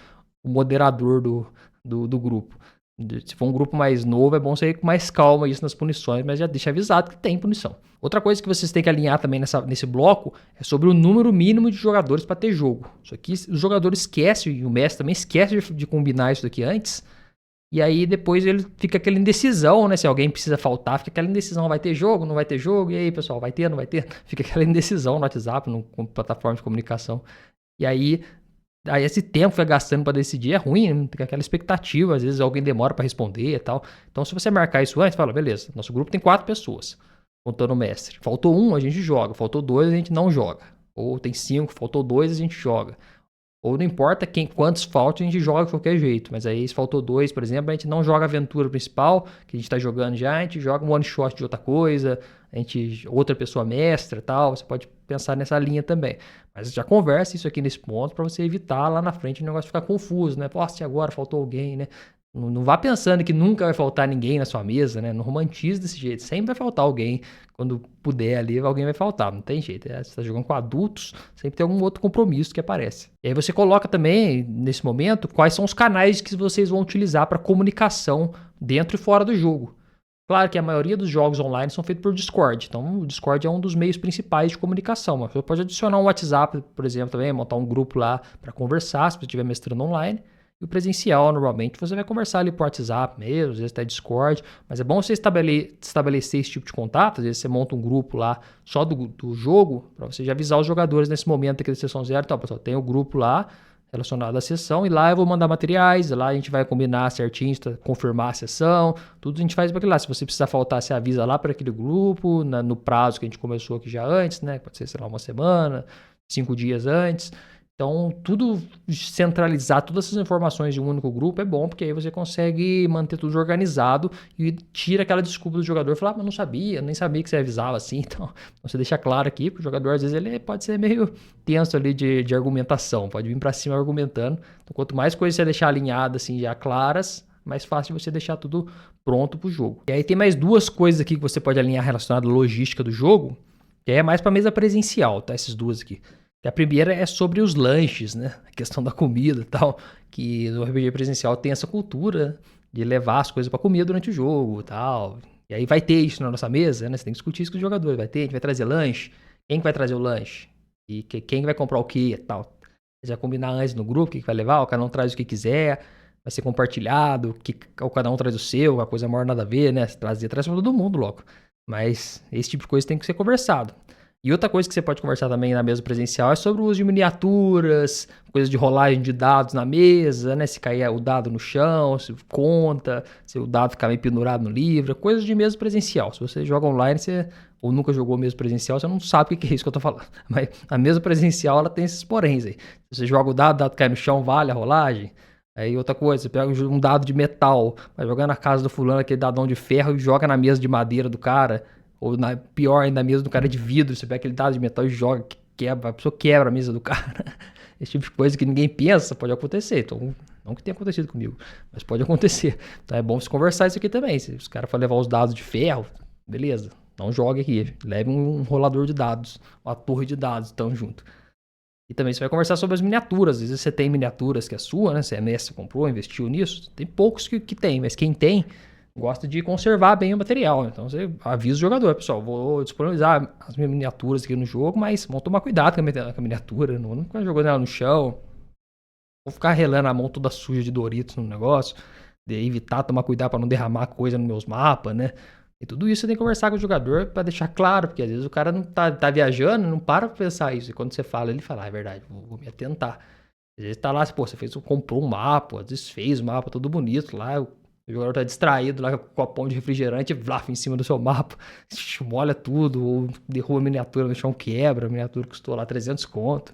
o moderador do grupo. Se for um grupo mais novo, é bom você ir com mais calma isso nas punições, mas já deixa avisado que tem punição. Outra coisa que vocês têm que alinhar também nesse bloco é sobre o número mínimo de jogadores para ter jogo. Isso aqui os jogadores esquecem, e o mestre também esquece de combinar isso daqui antes, e aí depois ele fica aquela indecisão, né? Se alguém precisa faltar, fica aquela indecisão, vai ter jogo, não vai ter jogo, e aí pessoal, vai ter, não vai ter? Fica aquela indecisão no WhatsApp, na plataforma de comunicação. E aí esse tempo que vai gastando para decidir é ruim, né? Tem aquela expectativa, às vezes alguém demora para responder e tal. Então, se você marcar isso antes, fala, beleza, nosso grupo tem 4 pessoas, contando o mestre. Faltou 1, a gente joga. Faltou 2, a gente não joga. Ou tem 5, faltou 2, a gente joga. Ou não importa quantos faltam, a gente joga de qualquer jeito. Mas aí, se faltou 2, por exemplo, a gente não joga a aventura principal, que a gente está jogando já, a gente joga um one shot de outra coisa, outra pessoa mestra e tal. Você pode pensar nessa linha também. Mas já conversa isso aqui nesse ponto para você evitar lá na frente o negócio ficar confuso, né? Nossa, e agora faltou alguém, né? Não vá pensando que nunca vai faltar ninguém na sua mesa, né? Não romantize desse jeito. Sempre vai faltar alguém. Quando puder ali, alguém vai faltar. Não tem jeito. Você está jogando com adultos, sempre tem algum outro compromisso que aparece. E aí você coloca também, nesse momento, quais são os canais que vocês vão utilizar para comunicação dentro e fora do jogo. Claro que a maioria dos jogos online são feitos por Discord. Então, o Discord é um dos meios principais de comunicação. Mas você pode adicionar um WhatsApp, por exemplo, também, montar um grupo lá para conversar, se você estiver mestrando online. E o presencial, normalmente, você vai conversar ali por WhatsApp mesmo, às vezes até Discord. Mas é bom você estabelecer esse tipo de contato. Às vezes você monta um grupo lá só do jogo, para você já avisar os jogadores nesse momento aqui da sessão zero. Então, pessoal, tem o grupo lá relacionado à sessão, e lá eu vou mandar materiais, lá a gente vai combinar certinho, confirmar a sessão, tudo a gente faz para aquilo lá. Se você precisar faltar, você avisa lá para aquele grupo, no prazo que a gente começou aqui já antes, né? Pode ser, sei lá, uma semana, 5 dias antes. Então, tudo centralizar, todas essas informações de um único grupo é bom, porque aí você consegue manter tudo organizado e tira aquela desculpa do jogador falar, mas não sabia, nem sabia que você avisava assim. Então, você deixa claro aqui, porque o jogador às vezes ele pode ser meio tenso ali de argumentação, pode vir para cima argumentando. Então, quanto mais coisas você deixar alinhadas, assim, já claras, mais fácil de você deixar tudo pronto pro jogo. E aí tem mais duas coisas aqui que você pode alinhar relacionadas à logística do jogo, que é mais para mesa presencial, tá? Essas duas aqui. A primeira é sobre os lanches, né? A questão da comida e tal. Que no RPG presencial tem essa cultura de levar as coisas para comer durante o jogo e tal. E aí vai ter isso na nossa mesa, né? Você tem que discutir isso com os jogadores. Vai ter, a gente vai trazer lanche. Quem que vai trazer o lanche? E quem vai comprar o que e tal. Você vai combinar antes no grupo o que vai levar, cada um traz o que quiser. Vai ser compartilhado, ou cada um traz o seu, a coisa maior nada a ver, né? Traz pra todo mundo logo. Mas esse tipo de coisa tem que ser conversado. E outra coisa que você pode conversar também na mesa presencial é sobre o uso de miniaturas, coisas de rolagem de dados na mesa, né? Se cair o dado no chão, se conta, se o dado ficar meio pendurado no livro, coisas de mesa presencial. Se você joga online, ou nunca jogou mesa presencial, você não sabe o que é isso que eu tô falando. Mas a mesa presencial, ela tem esses poréns aí. Se você joga o dado cai no chão, vale a rolagem. Aí outra coisa, você pega um dado de metal, vai jogar na casa do fulano aquele dadão de ferro e joga na mesa de madeira do cara. Ou pior ainda, na mesa do cara de vidro, você pega aquele dado de metal e joga, quebra, a pessoa quebra a mesa do cara. Esse tipo de coisa que ninguém pensa pode acontecer. Então, não que tenha acontecido comigo, mas pode acontecer. Então é bom você conversar isso aqui também. Se os caras forem levar os dados de ferro, beleza, não jogue aqui. Leve um rolador de dados, uma torre de dados, tão junto. E também você vai conversar sobre as miniaturas. Às vezes você tem miniaturas que é sua, né? Você é mestre, comprou, investiu nisso. Tem poucos que tem, mas quem tem gosta de conservar bem o material. Então você avisa o jogador, pessoal, vou disponibilizar as minhas miniaturas aqui no jogo, mas vamos tomar cuidado com a miniatura, não ficar jogando ela no chão, vou ficar relando a mão toda suja de Doritos no negócio, de evitar tomar cuidado para não derramar coisa nos meus mapas, né? E tudo isso você tem que conversar com o jogador para deixar claro, porque às vezes o cara não tá viajando, não para pra pensar isso. E quando você fala, ele fala, é verdade, vou me atentar. Às vezes tá lá, pô, você comprou um mapa, às vezes fez o mapa todo bonito lá, o jogador tá distraído lá com o copão de refrigerante, vlaf, em cima do seu mapa, molha tudo, ou derruba a miniatura no chão, quebra, a miniatura custou lá 300 conto.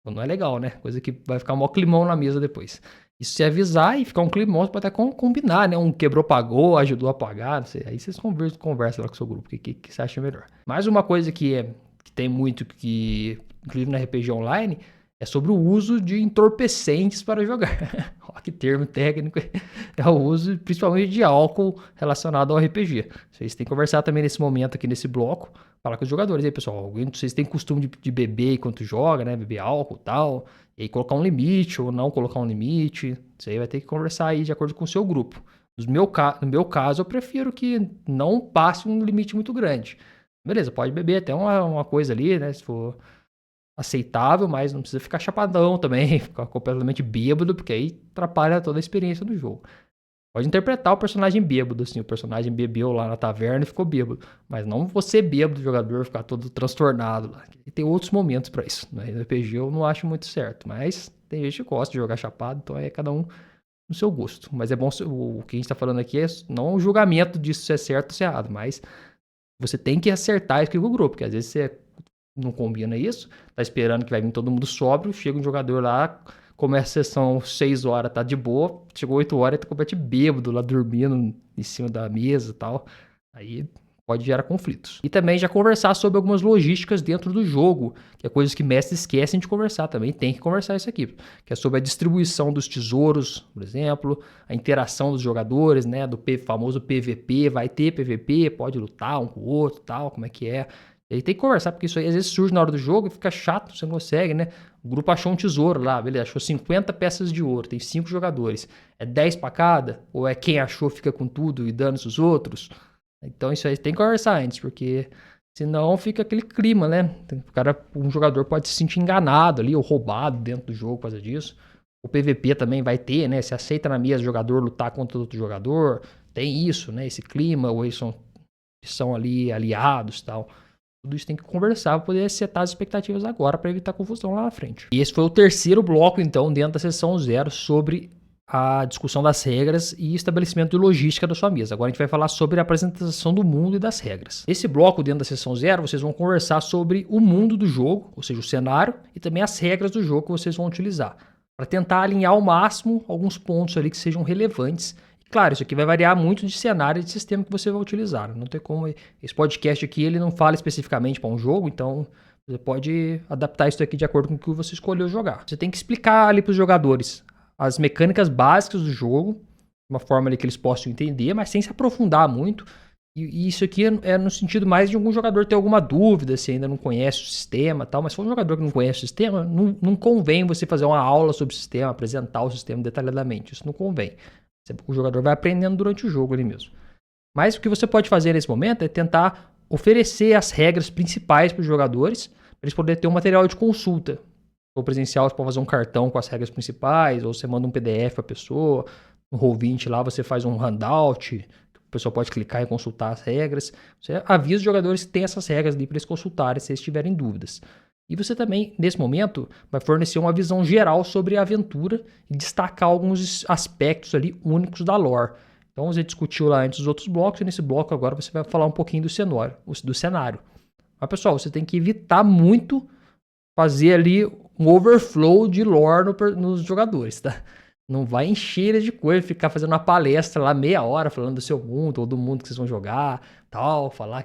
Então não é legal, né? Coisa que vai ficar um maior climão na mesa depois. E se avisar e ficar um climão, você pode até combinar, né? Um quebrou, pagou, ajudou a pagar, não sei. Aí vocês conversam lá com o seu grupo, o que você acha melhor. Mais uma coisa que tem muito, que inclusive na RPG Online, é sobre o uso de entorpecentes para jogar. Olha que termo técnico. É o uso principalmente de álcool relacionado ao RPG. Vocês têm que conversar também nesse momento aqui, nesse bloco, falar com os jogadores. E aí, pessoal, vocês têm costume de beber enquanto joga, né? Beber álcool e tal. E aí colocar um limite ou não colocar um limite. Isso aí vai ter que conversar aí de acordo com o seu grupo. No meu caso, eu prefiro que não passe um limite muito grande. Beleza, pode beber até uma coisa ali, né? Se for aceitável, mas não precisa ficar chapadão também, ficar completamente bêbado, porque aí atrapalha toda a experiência do jogo. Pode interpretar o personagem bêbado, assim, o personagem bebeu lá na taverna e ficou bêbado, mas não você bêbado, o jogador ficar todo transtornado lá. E tem outros momentos pra isso, né? No RPG eu não acho muito certo, mas tem gente que gosta de jogar chapado, então é cada um no seu gosto. Mas é bom, o que a gente tá falando aqui é não o julgamento disso se é certo ou se é errado, mas você tem que acertar isso com o grupo, porque às vezes você não combina isso, tá esperando que vai vir todo mundo sóbrio, chega um jogador lá, começa a sessão 6 horas, tá de boa, chegou 8 horas e tá completamente bêbado lá, dormindo em cima da mesa e tal. Aí pode gerar conflitos. E também já conversar sobre algumas logísticas dentro do jogo, que é coisas que mestres esquecem de conversar também, tem que conversar isso aqui, que é sobre a distribuição dos tesouros, por exemplo, a interação dos jogadores, né, do famoso PVP, vai ter PVP, pode lutar um com o outro, tal, como é que é. Ele tem que conversar, porque isso aí às vezes surge na hora do jogo e fica chato, você não consegue, né? O grupo achou um tesouro lá, beleza, achou 50 peças de ouro, tem 5 jogadores. É 10 pra cada? Ou é quem achou fica com tudo e dando-se os outros? Então isso aí tem que conversar antes, porque senão fica aquele clima, né? Um jogador pode se sentir enganado ali, ou roubado dentro do jogo por causa disso. O PVP também vai ter, né? Se aceita na mesa o jogador lutar contra outro jogador, tem isso, né? Esse clima, ou eles são ali aliados e tal. Tudo isso tem que conversar para poder setar as expectativas agora para evitar confusão lá na frente. E esse foi o terceiro bloco, então, dentro da sessão 0 sobre a discussão das regras e estabelecimento de logística da sua mesa. Agora a gente vai falar sobre a apresentação do mundo e das regras. Nesse bloco, dentro da sessão 0, vocês vão conversar sobre o mundo do jogo, ou seja, o cenário, e também as regras do jogo que vocês vão utilizar, para tentar alinhar ao máximo alguns pontos ali que sejam relevantes. E, claro, isso aqui vai variar muito de cenário e de sistema que você vai utilizar. Não tem como... Esse podcast aqui, ele não fala especificamente para um jogo, então... Você pode adaptar isso aqui de acordo com o que você escolheu jogar. Você tem que explicar ali para os jogadores as mecânicas básicas do jogo, de uma forma ali que eles possam entender, mas sem se aprofundar muito. E isso aqui é no sentido mais de algum jogador ter alguma dúvida, se ainda não conhece o sistema e tal. Mas se for um jogador que não conhece o sistema, não convém você fazer uma aula sobre o sistema, apresentar o sistema detalhadamente. Isso não convém. O jogador vai aprendendo durante o jogo ali mesmo. Mas o que você pode fazer nesse momento é tentar oferecer as regras principais para os jogadores, para eles poderem ter um material de consulta. Ou presencial, você pode fazer um cartão com as regras principais, ou você manda um PDF para a pessoa, no Roll20 lá você faz um handout, que a pessoa pode clicar e consultar as regras. Você avisa os jogadores que tem essas regras ali para eles consultarem se eles tiverem dúvidas. E você também, nesse momento, vai fornecer uma visão geral sobre a aventura e destacar alguns aspectos ali únicos da lore. Então você discutiu lá antes os outros blocos, e nesse bloco agora você vai falar um pouquinho do cenário. Mas pessoal, você tem que evitar muito fazer ali um overflow de lore nos jogadores, tá? Não vai encher eles de coisa, ficar fazendo uma palestra lá meia hora falando do seu mundo ou do mundo que vocês vão jogar, tal, falar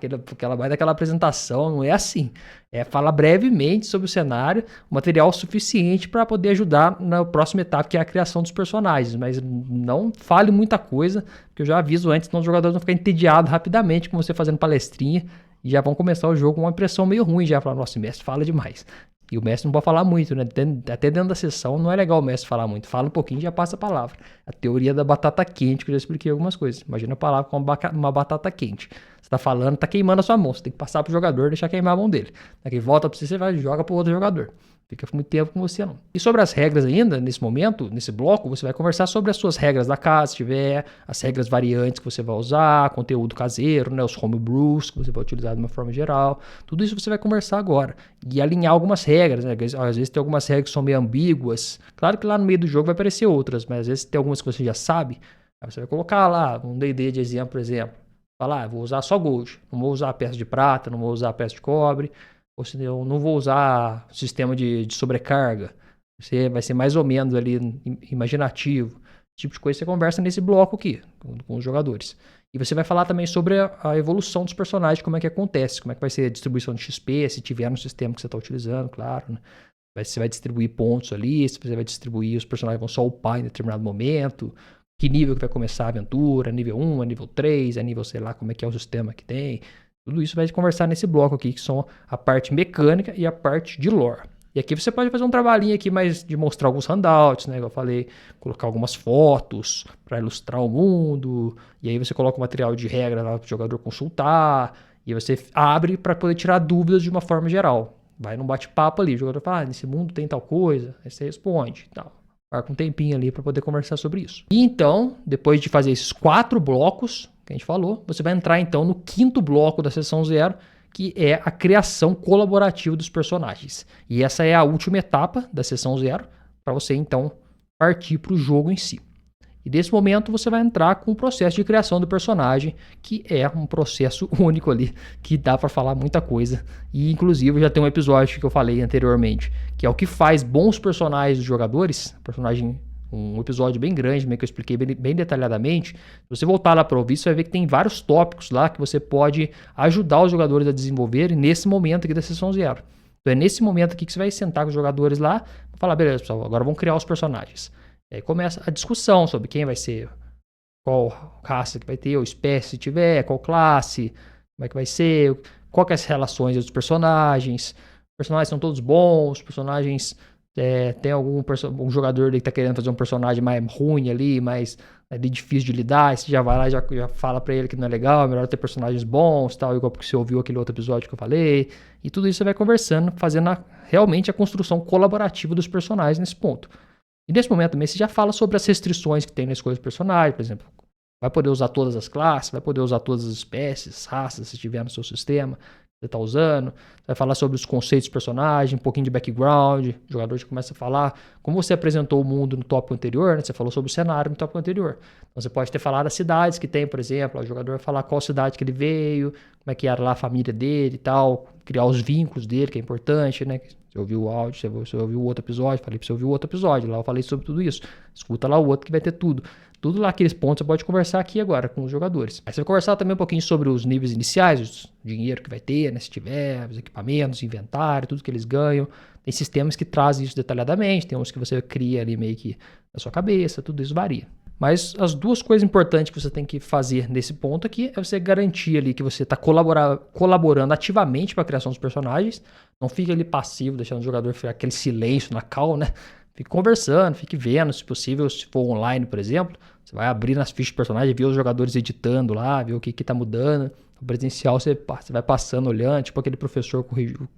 vai daquela apresentação, não é assim. É falar brevemente sobre o cenário, material suficiente para poder ajudar na próxima etapa, que é a criação dos personagens, mas não fale muita coisa, porque eu já aviso antes, senão os jogadores vão ficar entediados rapidamente com você fazendo palestrinha e já vão começar o jogo com uma impressão meio ruim, já falar, nossa, o mestre fala demais. E o mestre não pode falar muito, né? Até dentro da sessão não é legal o mestre falar muito. Fala um pouquinho e já passa a palavra. A teoria da batata quente, que eu já expliquei algumas coisas. Imagina a palavra com uma batata quente. Você tá falando, tá queimando a sua mão. Você tem que passar pro jogador e deixar queimar a mão dele. Daqui volta pra você, você vai e joga pro outro jogador. Fica muito tempo com você, não. E sobre as regras ainda, nesse momento, nesse bloco, você vai conversar sobre as suas regras da casa, se tiver, as regras variantes que você vai usar, conteúdo caseiro, né, os homebrews que você vai utilizar de uma forma geral. Tudo isso você vai conversar agora. E alinhar algumas regras, né? Às vezes tem algumas regras que são meio ambíguas. Claro que lá no meio do jogo vai aparecer outras, mas às vezes tem algumas que você já sabe. Aí você vai colocar lá um D&D de exemplo, por exemplo. Falar, vou usar só gold. Não vou usar peça de prata, não vou usar peça de cobre. Ou se eu não vou usar sistema de sobrecarga. Vai ser mais ou menos ali imaginativo. Esse tipo de coisa você conversa nesse bloco aqui, com os jogadores. E você vai falar também sobre a evolução dos personagens, como é que acontece, como é que vai ser a distribuição de XP, se tiver no sistema que você está utilizando, claro. Né? Você vai distribuir pontos ali, você vai distribuir, os personagens vão só upar em determinado momento, que nível que vai começar a aventura, nível 1, nível 3, nível sei lá como é que é o sistema que tem. Tudo isso vai conversar nesse bloco aqui, que são a parte mecânica e a parte de lore. E aqui você pode fazer um trabalhinho aqui mais de mostrar alguns handouts, né? Como eu falei, colocar algumas fotos para ilustrar o mundo. E aí você coloca o material de regra lá para o jogador consultar. E você abre para poder tirar dúvidas de uma forma geral. Vai num bate-papo ali, o jogador fala, nesse mundo tem tal coisa. Aí você responde, tal. Marca um tempinho ali para poder conversar sobre isso. E então, depois de fazer esses 4 blocos que a gente falou, você vai entrar então no 5º bloco da sessão 0, que é a criação colaborativa dos personagens. E essa é a última etapa da sessão 0, para você então partir para o jogo em si. E nesse momento você vai entrar com o processo de criação do personagem, que é um processo único ali, que dá para falar muita coisa. E inclusive já tem um episódio que eu falei anteriormente, que é o que faz bons personagens dos jogadores, um episódio bem grande, que eu expliquei bem detalhadamente. Se você voltar lá para ouvir, você vai ver que tem vários tópicos lá que você pode ajudar os jogadores a desenvolverem nesse momento aqui da sessão 0. Então é nesse momento aqui que você vai sentar com os jogadores lá e falar, beleza, pessoal, agora vamos criar os personagens. E aí começa a discussão sobre quem vai ser, qual raça que vai ter, ou espécie se tiver, qual classe, como é que vai ser, qual que é as relações dos personagens. Os personagens são todos bons, os personagens... tem um jogador que tá querendo fazer um personagem mais ruim ali, mais ali, difícil de lidar, você já vai lá e já fala pra ele que não é legal, é melhor ter personagens bons, tal, igual porque você ouviu aquele outro episódio que eu falei, e tudo isso você vai conversando, fazendo realmente a construção colaborativa dos personagens nesse ponto. E nesse momento também você já fala sobre as restrições que tem na escolha do personagem, por exemplo, vai poder usar todas as classes, vai poder usar todas as espécies, raças, se tiver no seu sistema, você tá usando, vai falar sobre os conceitos do personagem, um pouquinho de background, o jogador já começa a falar como você apresentou o mundo no tópico anterior, né? Você falou sobre o cenário no tópico anterior. Então você pode ter falado as cidades que tem, por exemplo, o jogador vai falar qual cidade que ele veio, como é que era lá a família dele e tal, criar os vínculos dele, que é importante, né? Você ouviu o áudio, você ouviu o outro episódio, falei pra você ouvir o outro episódio, lá eu falei sobre tudo isso. Escuta lá o outro que vai ter tudo. Tudo lá, aqueles pontos, você pode conversar aqui agora com os jogadores. Aí você vai conversar também um pouquinho sobre os níveis iniciais, o dinheiro que vai ter, né, se tiver, os equipamentos, inventário, tudo que eles ganham. Tem sistemas que trazem isso detalhadamente, tem uns que você cria ali meio que na sua cabeça, tudo isso varia. Mas as duas coisas importantes que você tem que fazer nesse ponto aqui é você garantir ali que você está colaborando ativamente para a criação dos personagens. Não fica ali passivo, deixando o jogador ficar aquele silêncio na call, né? Fique conversando, fique vendo, se possível, se for online, por exemplo, você vai abrir nas fichas de personagem, ver os jogadores editando lá, ver o que tá mudando. No presencial, você vai passando, olhando, tipo aquele professor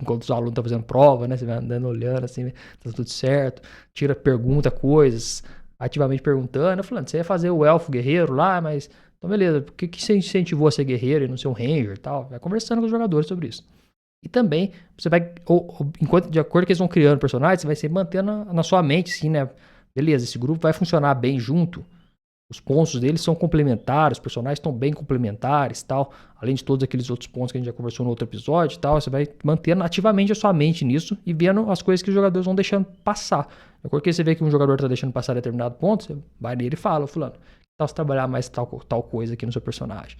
enquanto os alunos estão fazendo prova, né? Você vai andando, olhando, assim, tá tudo certo. Tira, pergunta coisas, ativamente perguntando, falando, você ia fazer o elfo guerreiro lá, mas... Então, beleza, por que você incentivou a ser guerreiro e não ser um ranger e tal? Vai conversando com os jogadores sobre isso. E também, você vai, enquanto de acordo que eles vão criando personagens, você vai se mantendo na sua mente, assim, né? Beleza, esse grupo vai funcionar bem junto. Os pontos deles são complementares, os personagens estão bem complementares, tal. Além de todos aqueles outros pontos que a gente já conversou no outro episódio, tal. Você vai mantendo ativamente a sua mente nisso e vendo as coisas que os jogadores vão deixando passar. De acordo que você vê que um jogador está deixando passar determinado ponto, você vai nele e fala, fulano, tal, se trabalhar mais tal coisa aqui no seu personagem.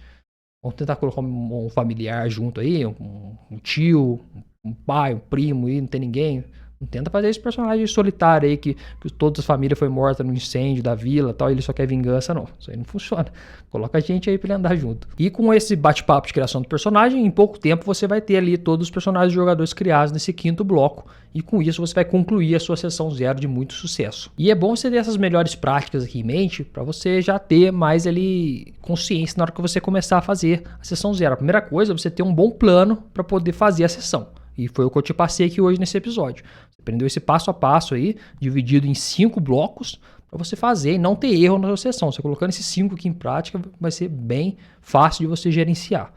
Vamos tentar colocar um familiar junto aí, um tio, um pai, um primo aí, não tem ninguém. Não tenta fazer esse personagem solitário aí que toda a família foi morta no incêndio da vila e tal, e ele só quer vingança, não. Isso aí não funciona. Coloca a gente aí pra ele andar junto. E com esse bate-papo de criação do personagem, em pouco tempo você vai ter ali todos os personagens dos jogadores criados nesse quinto bloco. E com isso você vai concluir a sua sessão zero de muito sucesso. E é bom você ter essas melhores práticas aqui em mente para você já ter mais ali consciência na hora que você começar a fazer a sessão zero. A primeira coisa é você ter um bom plano para poder fazer a sessão. E foi o que eu te passei aqui hoje nesse episódio. Você aprendeu esse passo a passo aí, dividido em 5 blocos, para você fazer e não ter erro na sua sessão. Você colocando esses 5 aqui em prática, vai ser bem fácil de você gerenciar.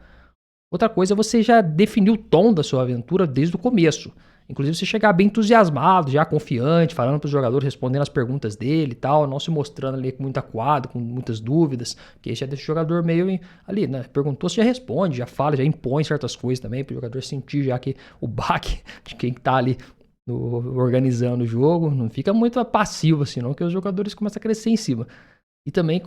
Outra coisa é você já definir o tom da sua aventura desde o começo. Inclusive você chegar bem entusiasmado, já confiante, falando para o jogador, respondendo as perguntas dele e tal, não se mostrando ali com muito acuado, com muitas dúvidas, porque aí já deixa o jogador meio ali, né? Perguntou, você já responde, já fala, já impõe certas coisas também, para o jogador sentir já que o baque de quem está ali organizando o jogo, não fica muito passivo assim, não, que os jogadores começam a crescer em cima. E também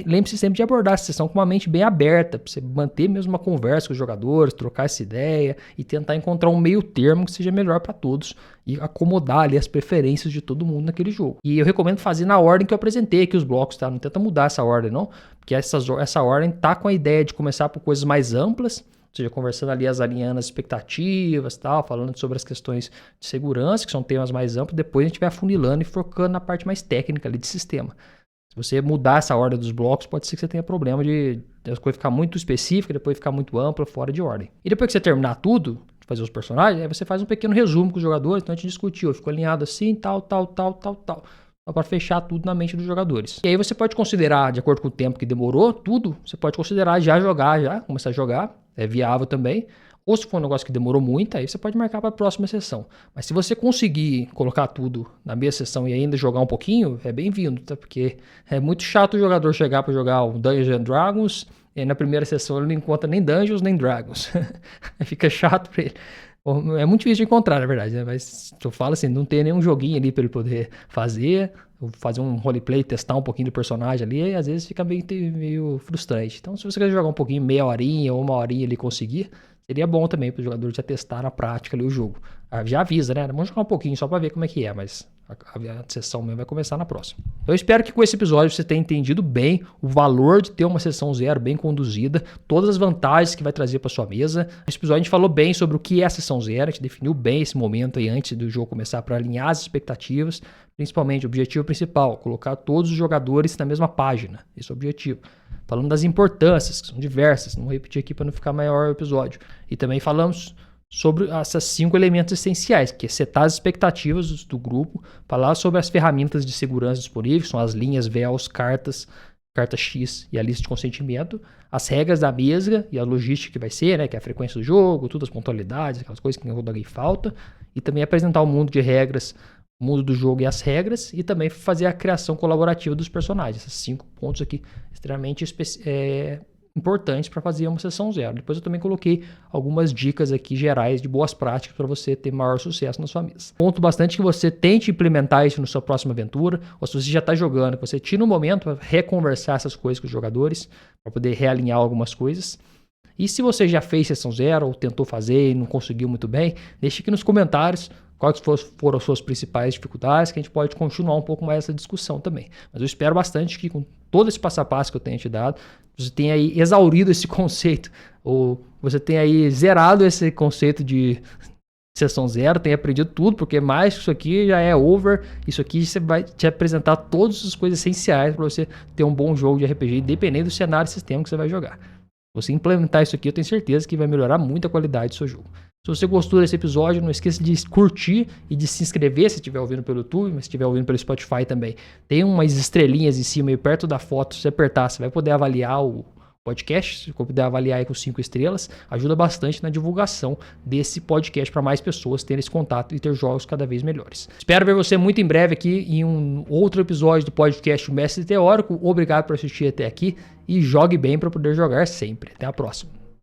lembre-se sempre de abordar a sessão com uma mente bem aberta, para você manter mesmo uma conversa com os jogadores, trocar essa ideia e tentar encontrar um meio termo que seja melhor para todos e acomodar ali as preferências de todo mundo naquele jogo. E eu recomendo fazer na ordem que eu apresentei aqui os blocos, tá? Não tenta mudar essa ordem não, porque essa ordem tá com a ideia de começar por coisas mais amplas, ou seja, conversando ali, alinhando as expectativas, tal, falando sobre as questões de segurança, que são temas mais amplos, depois a gente vai afunilando e focando na parte mais técnica ali de sistema. Se você mudar essa ordem dos blocos, pode ser que você tenha problema de as coisas ficar muito específicas, depois ficar muito ampla, fora de ordem. E depois que você terminar tudo, de fazer os personagens, aí você faz um pequeno resumo com os jogadores, então a gente discutiu, ficou alinhado assim, tal. Para fechar tudo na mente dos jogadores. E aí você pode considerar, de acordo com o tempo que demorou, tudo, você pode considerar começar a jogar, é viável também. Ou se for um negócio que demorou muito, aí você pode marcar para a próxima sessão. Mas se você conseguir colocar tudo na mesma sessão e ainda jogar um pouquinho, é bem-vindo, tá? Porque é muito chato o jogador chegar para jogar o Dungeons and Dragons e aí na primeira sessão ele não encontra nem Dungeons nem Dragons. Fica chato para ele. É muito difícil de encontrar, na verdade, né? Mas eu falo assim, não tem nenhum joguinho ali para ele poder fazer um roleplay, testar um pouquinho do personagem ali, e às vezes fica meio frustrante. Então, se você quer jogar um pouquinho, meia horinha ou uma horinha ali conseguir, seria bom também para o jogador já testar na prática ali o jogo. Já avisa, né? Vamos jogar um pouquinho só para ver como é que é, mas a sessão mesmo vai começar na próxima. Eu espero que com esse episódio você tenha entendido bem o valor de ter uma sessão zero bem conduzida, todas as vantagens que vai trazer para sua mesa. Nesse episódio a gente falou bem sobre o que é a sessão zero, a gente definiu bem esse momento aí antes do jogo começar para alinhar as expectativas, principalmente o objetivo principal, colocar todos os jogadores na mesma página. Esse é o objetivo. Falando das importâncias, que são diversas, não vou repetir aqui para não ficar maior o episódio. E também falamos sobre esses 5 elementos essenciais, que é setar as expectativas do grupo, falar sobre as ferramentas de segurança disponíveis, são as linhas, véus, cartas, carta X e a lista de consentimento, as regras da mesa e a logística que vai ser, né, que é a frequência do jogo, todas as pontualidades, aquelas coisas que quando alguém falta, e também apresentar o mundo de regras, o mundo do jogo e as regras, e também fazer a criação colaborativa dos personagens. Esses 5 pontos aqui extremamente importantes para fazer uma sessão 0. Depois eu também coloquei algumas dicas aqui gerais de boas práticas para você ter maior sucesso na sua mesa. Ponto bastante que você tente implementar isso na sua próxima aventura, ou se você já está jogando, que você tira um momento para reconversar essas coisas com os jogadores, para poder realinhar algumas coisas. E se você já fez sessão 0 ou tentou fazer e não conseguiu muito bem, deixe aqui nos comentários quais foram as suas principais dificuldades, que a gente pode continuar um pouco mais essa discussão também. Mas eu espero bastante que com todo esse passo a passo que eu tenho te dado, você tenha aí exaurido esse conceito, ou você tenha aí zerado esse conceito de sessão 0, tenha aprendido tudo, porque mais que isso aqui já é over, isso aqui você vai te apresentar todas as coisas essenciais para você ter um bom jogo de RPG, independente do cenário e sistema que você vai jogar. Se você implementar isso aqui, eu tenho certeza que vai melhorar muito a qualidade do seu jogo. Se você gostou desse episódio, não esqueça de curtir e de se inscrever se estiver ouvindo pelo YouTube, mas se estiver ouvindo pelo Spotify também. Tem umas estrelinhas em cima aí perto da foto, se você apertar, você vai poder avaliar o podcast, se você puder avaliar aí com 5 estrelas, ajuda bastante na divulgação desse podcast para mais pessoas terem esse contato e ter jogos cada vez melhores. Espero ver você muito em breve aqui em um outro episódio do podcast O Mestre Teórico. Obrigado por assistir até aqui e jogue bem para poder jogar sempre. Até a próxima.